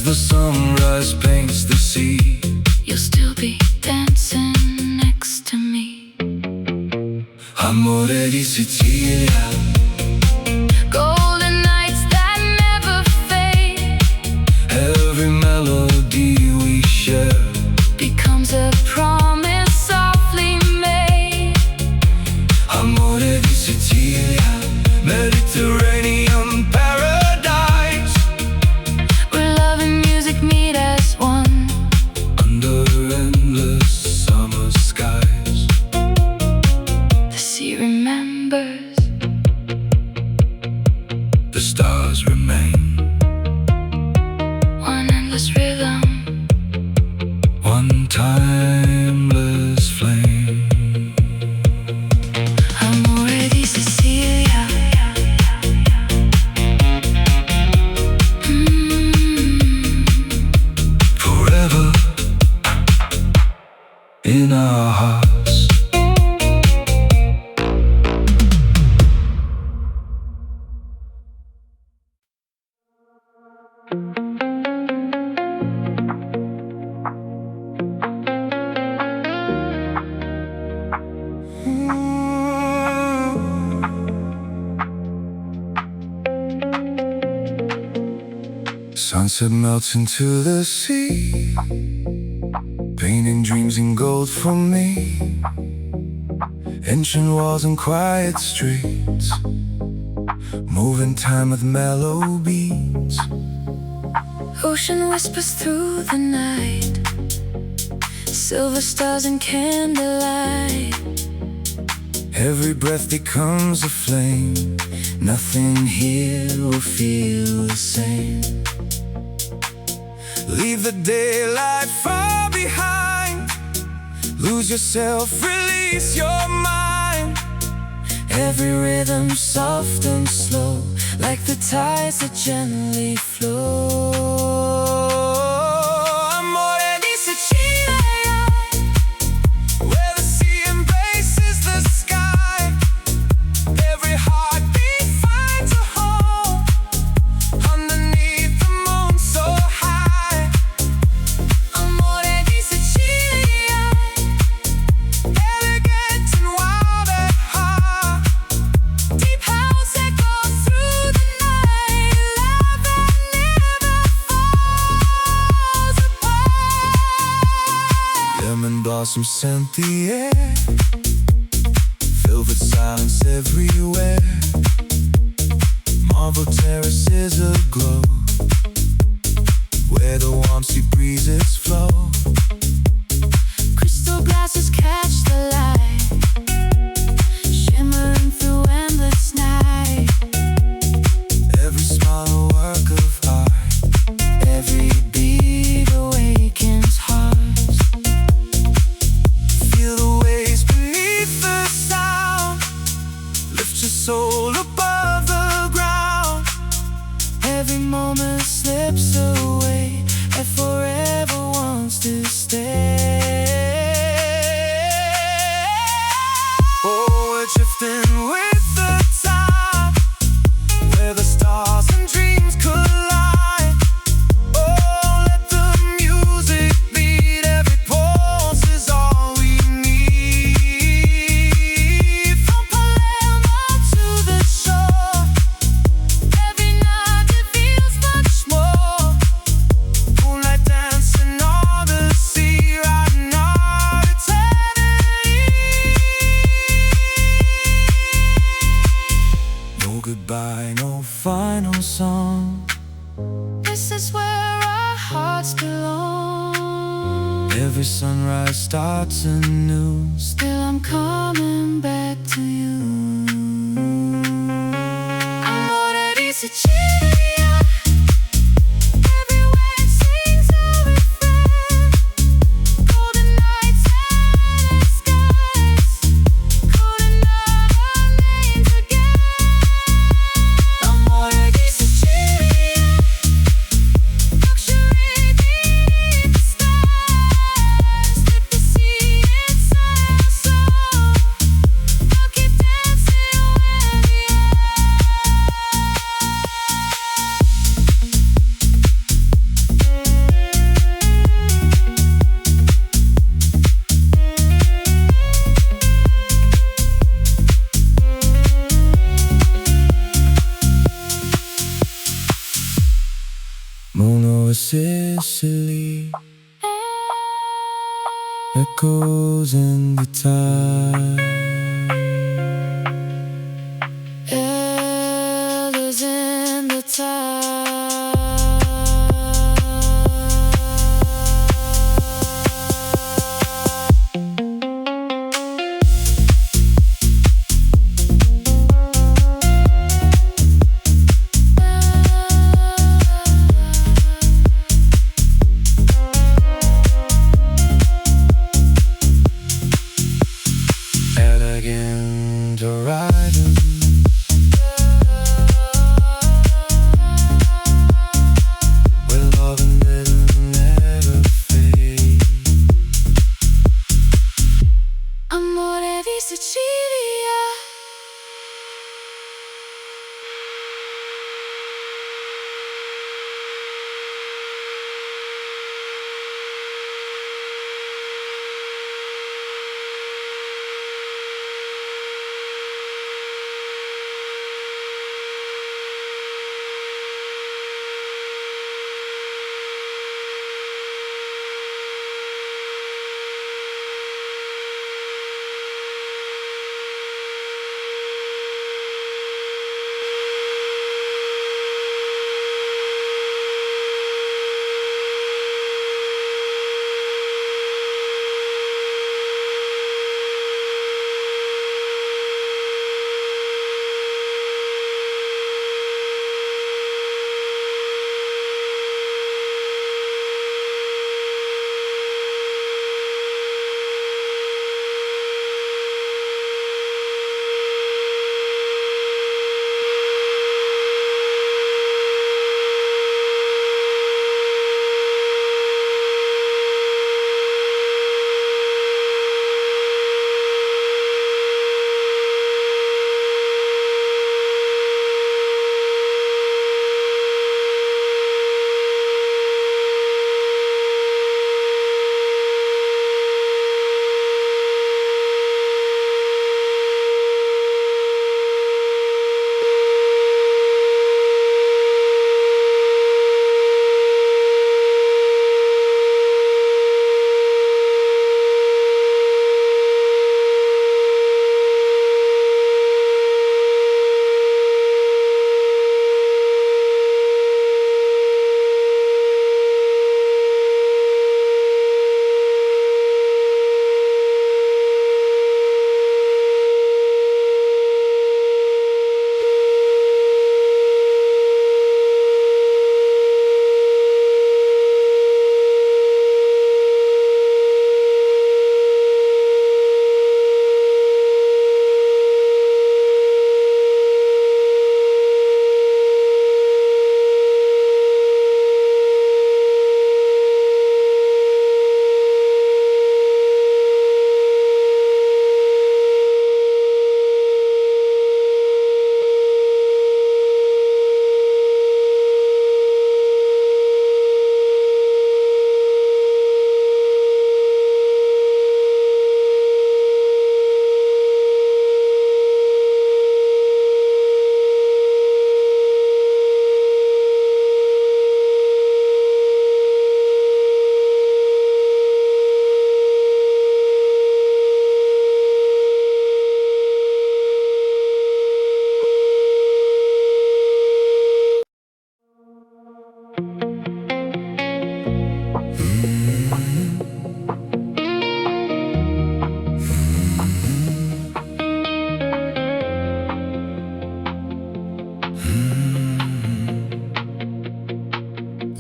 S1: As the sunrise paints the sea,
S2: you'll still be dancing next to me.
S1: Amore di Sicilia,
S2: Golden nights that never fade,
S1: every melody we share
S2: becomes a promise softly made.
S1: Amore di Sicilia, Mediterranean paradise,
S2: Where love and music meet as one.
S1: under endless summer skies.
S2: The sea remembers,
S1: The stars remain,
S2: one endless rhythm,
S1: one timeless flame.
S2: Amore di Sicilia.
S1: Forever in our hearts. Sunset melts into the sea, painting dreams in gold for me. Ancient walls and quiet streets, moving time with mellow beats.
S2: Ocean whispers through the night, silver stars and candlelight.
S1: Every breath becomes a flame, nothing here will feel the same. Leave the daylight far behind, lose yourself, release your mind.
S2: Every rhythm soft and slow, like the tides that gently flow.
S1: Amore di Sicilia, where the sea embraces the sky. Every heartbeat finds a home underneath the moon so high.
S2: Amore di Sicilia,
S1: Elegant and wild at heart,
S2: deep house echoes through the night. Love that never falls apart.
S1: lemon blossoms scent the air, velvet silence everywhere. Marble terraces aglow, where the warm sea breezes flow.
S2: Crystal glasses catch the light, shimmering through endless night.
S1: Every smile a work of art,
S2: Every beat awakens hearts.
S1: feel the waves beneath the sound. Lift your soul above the ground.
S2: Every moment slips away and forever wants to stay.
S1: Oh, we're drifting with the tide, where the stars and dreams collide. Oh, let the music beat, every pulse is all we need.
S2: From Palermo to the shore, every night it feels much more.
S1: Moonlight dancing on the sea, riding our eternity. No goodbye, no final song.
S2: This is where our hearts belong.
S1: Every sunrise starts anew.
S2: Still I'm coming back to you. Amore di Sicilia, every wave sings a refrain. Golden nights and skies, calling out our names again. Amore di Sicilia, luxury beneath the stars. Let the sea inside our soul.
S1: or Sicily, echoes in the tide.
S2: Echoes in the tide.
S1: Elegant horizon, where love and rhythm never fade.
S2: Amore di Sicilia.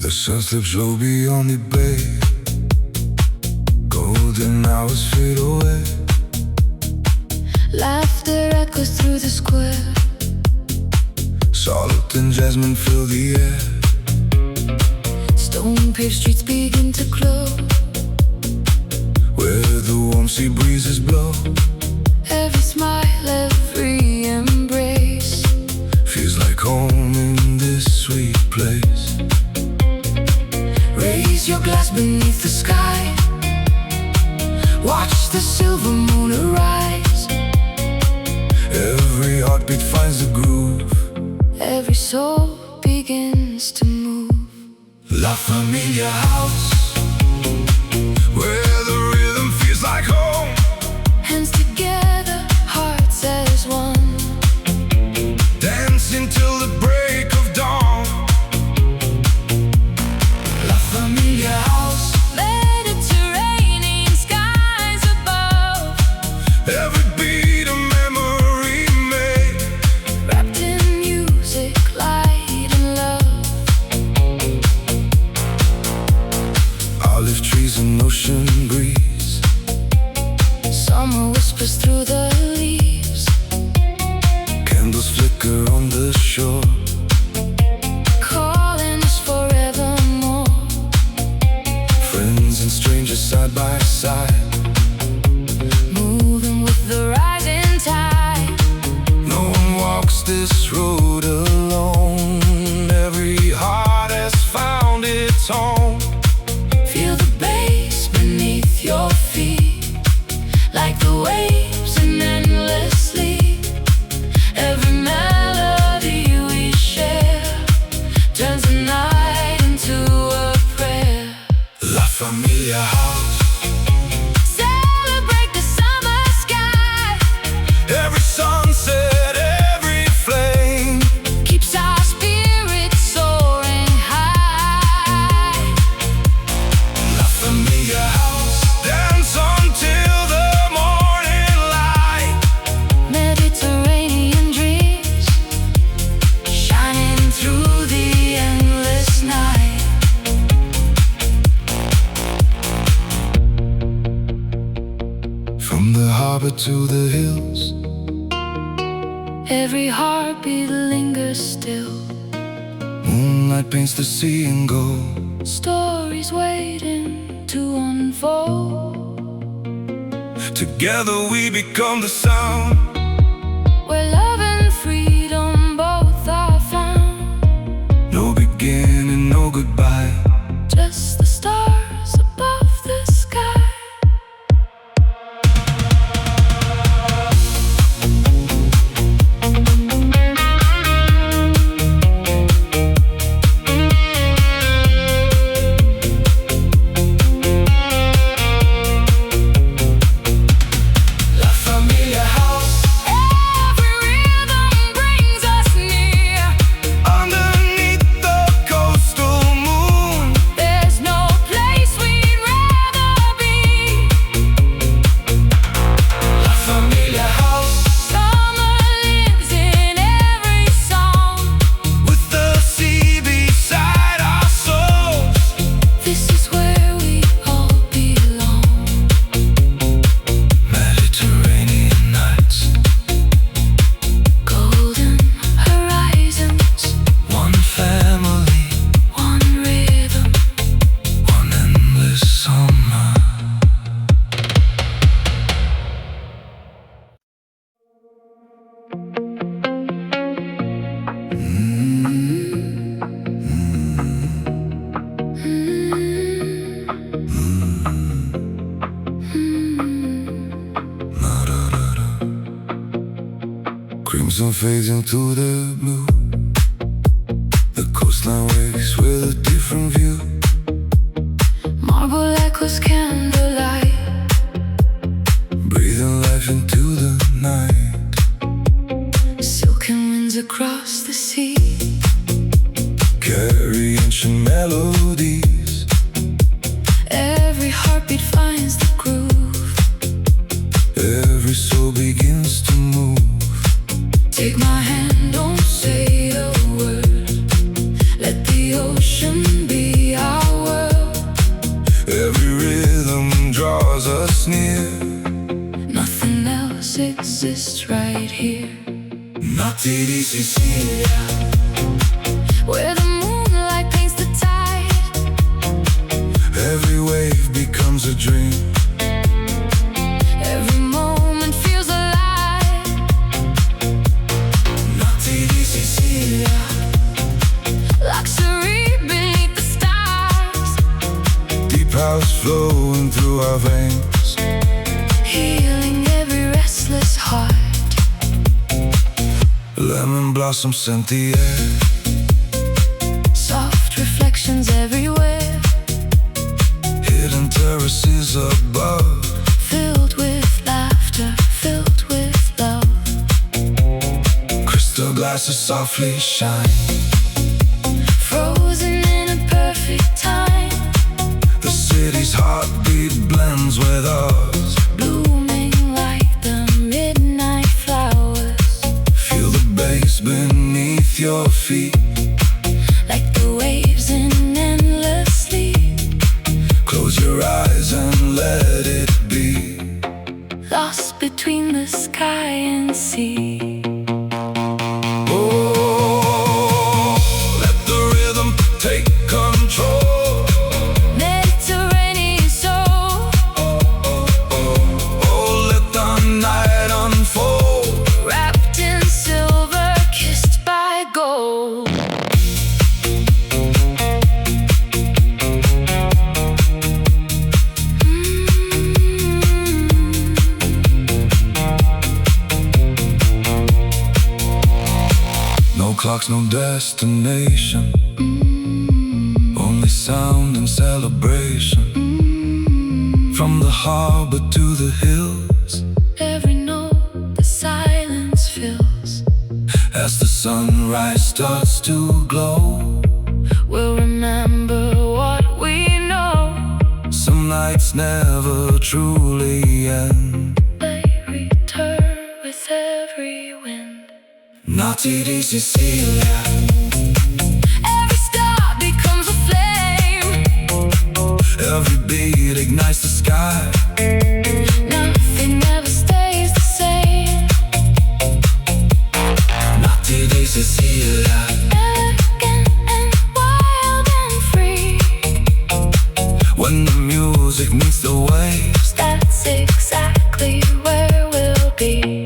S1: The sun slips low beyond the bay, golden hours fade away.
S2: Laughter echoes through the square.
S1: Salt and jasmine fill the air.
S2: Stone-paved streets begin to glow,
S1: where the warm sea breezes blow.
S2: every smile, every embrace
S1: feels like home in this sweet place.
S2: Raise your glass beneath the sky, watch the silver moon arise.
S1: Every heartbeat finds a groove,
S2: every soul begins to move.
S1: La Famiglia house, where the rhythm feels like home.
S2: Hands together, hearts as one.
S1: Dancing till the break of dawn. La Famiglia house,
S2: Mediterranean skies above.
S1: every beat a memory made.
S2: Wrapped in music, light and love.
S1: Olive trees and ocean breeze.
S2: Summer whispers through the leaves.
S1: Candles flicker on the shore.
S2: Calling us forevermore.
S1: Friends and strangers side by side.
S2: Moving with the rising tide.
S1: No one walks this road alone. Every heart has found its home.
S2: Feel the bass beneath your feet, like the waves in endless sleep. Every melody we share turns the night into a prayer.
S1: La Famiglia house,
S2: Celebrate the summer sky.
S1: every sunset, every flame.
S2: Keeps our spirits soaring high.
S1: La Famiglia house, dance until the morning light.
S2: Mediterranean dreams shining through the endless night.
S1: From the harbor to the hills,
S2: Every heartbeat lingers still.
S1: moonlight paints the sea in gold.
S2: Stories waiting to unfold.
S1: Together we become the sound.
S2: Where love and freedom both are found.
S1: No beginning, no goodbye.
S2: Just the stars above the sky.
S1: La Famiglia house,
S2: Every rhythm brings us near.
S1: underneath the coastal moon.
S2: There's no place we'd rather be.
S1: La Famiglia house,
S2: Summer lives in every song.
S1: with the sea beside our souls.
S2: This is where we all belong.
S1: Mediterranean nights,
S2: Golden horizons,
S1: one family,
S2: one rhythm.
S1: one endless summer. Crimson fades into the blue. The coastline wakes with a different view.
S2: Marble echoes candlelight.
S1: Breathing life into the night.
S2: Silken winds across the sea.
S1: Carry ancient melodies.
S2: Every heartbeat finds the groove.
S1: Every soul begins to move.
S2: Take my hand, don't say a word. Let the ocean be our world.
S1: Every rhythm draws us near.
S2: Nothing else exists right here.
S1: Notti di Sicilia,
S2: Where the moonlight paints the tide.
S1: every wave becomes a dream.
S2: Every moment feels alive.
S1: Notti di Sicilia,
S2: Luxury beneath the stars.
S1: deep house flowing through our veins.
S2: Healing every restless heart.
S1: Lemon blossoms scent the air.
S2: Soft reflections everywhere.
S1: rays above,
S2: filled with laughter, filled with love.
S1: crystal glasses softly shine,
S2: Frozen in a perfect time.
S1: the city's heartbeat blends with ours,
S2: Blooming like the midnight flowers.
S1: feel the bass beneath your feet,
S2: Like the waves in endless sleep.
S1: close your eyes and let it be.
S2: Lost between the sky and sea.
S1: Oh, let the rhythm take control.
S2: Mediterranean soul.
S1: Oh, let the night unfold.
S2: Wrapped in silver, kissed by gold.
S1: No clocks, no destination, only sound and celebration. From the harbor to the hills,
S2: Every note the silence fills.
S1: as the sunrise starts to glow,
S2: We'll remember what we know.
S1: some nights never truly end.
S2: They return with every wind.
S1: Notti di Sicilia,
S2: Every star becomes a flame.
S1: every beat ignites the sky.
S2: Nothing ever stays the same.
S1: Notti di Sicilia,
S2: Elegant and wild and free.
S1: when the music meets the waves,
S2: That's exactly where we'll be.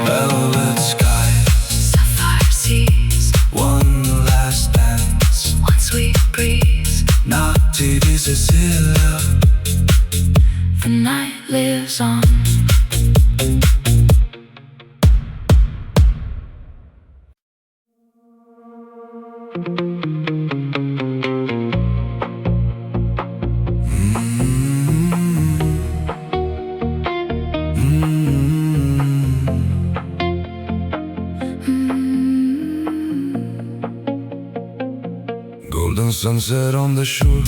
S1: velvet skies,
S2: Sapphire seas,
S1: one last dance.
S2: one sweet breeze.
S1: Notti di Sicilia,
S2: The night lives on.
S1: golden sunset on the shore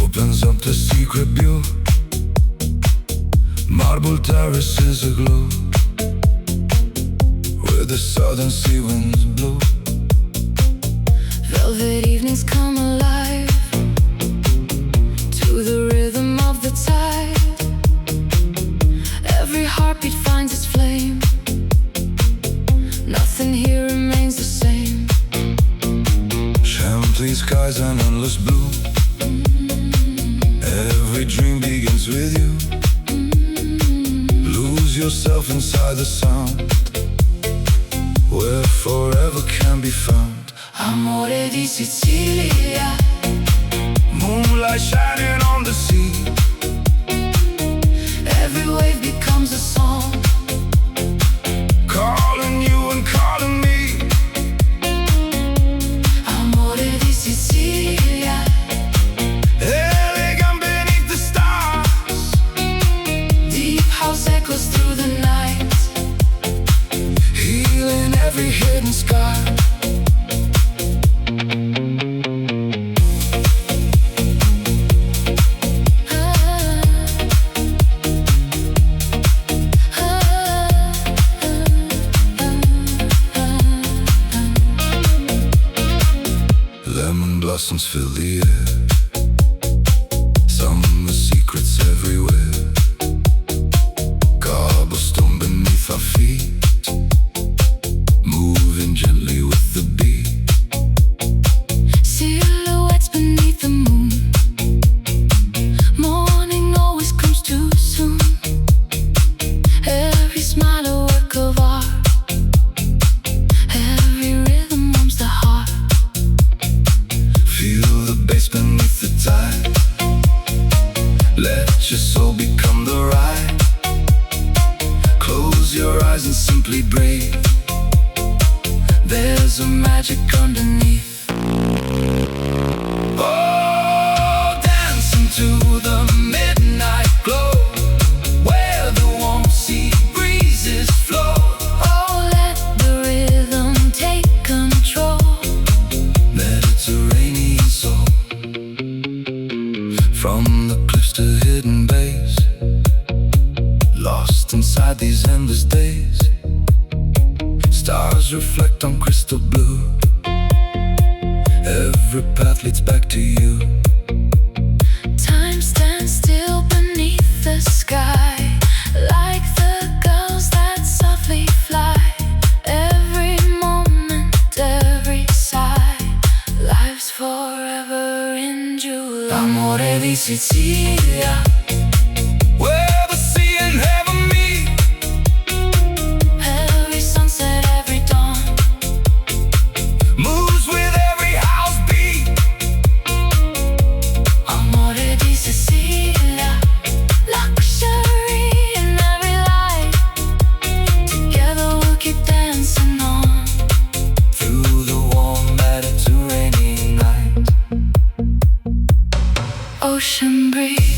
S1: opens up the secret view. Marble terraces aglow where the southern sea winds blow.
S2: Velvet evenings come alive to the rhythm of the tide. Every heartbeat finds its flame. Nothing here remains the same.
S1: Champagne skies and endless blue, every dream begins with you. Lose yourself inside the sound where forever can be found.
S2: Amore di Sicilia.
S1: Moonlight shining on the sea,
S2: Every wave becomes a song.
S1: calling you and calling me.
S2: Amore di Sicilia.
S1: Elegant beneath the stars,
S2: Deep house echoes through the night.
S1: healing every hidden scar. Lemon blossoms fill the air, summer secrets everywhere. Cobblestone beneath our feet, moving gently with the beat.
S2: Silhouettes beneath the moon. Morning always comes too soon. Every smile a work of art. Every rhythm warms the heart.
S1: Feel the bass beneath the tide. Let your soul be Every path leads back to you.
S2: Time stands still beneath the sky, like the gulls that softly fly. Every moment, every sigh, life's forever in July. L'amore di Sicilia,
S1: Where the sea and heaven meet.
S2: every sunset, every dawn,
S1: Moves with every house beat.
S2: amore di Sicilia, luxury in every light. Together we'll keep dancing on
S1: Through the warm Mediterranean night.
S2: ocean breeze.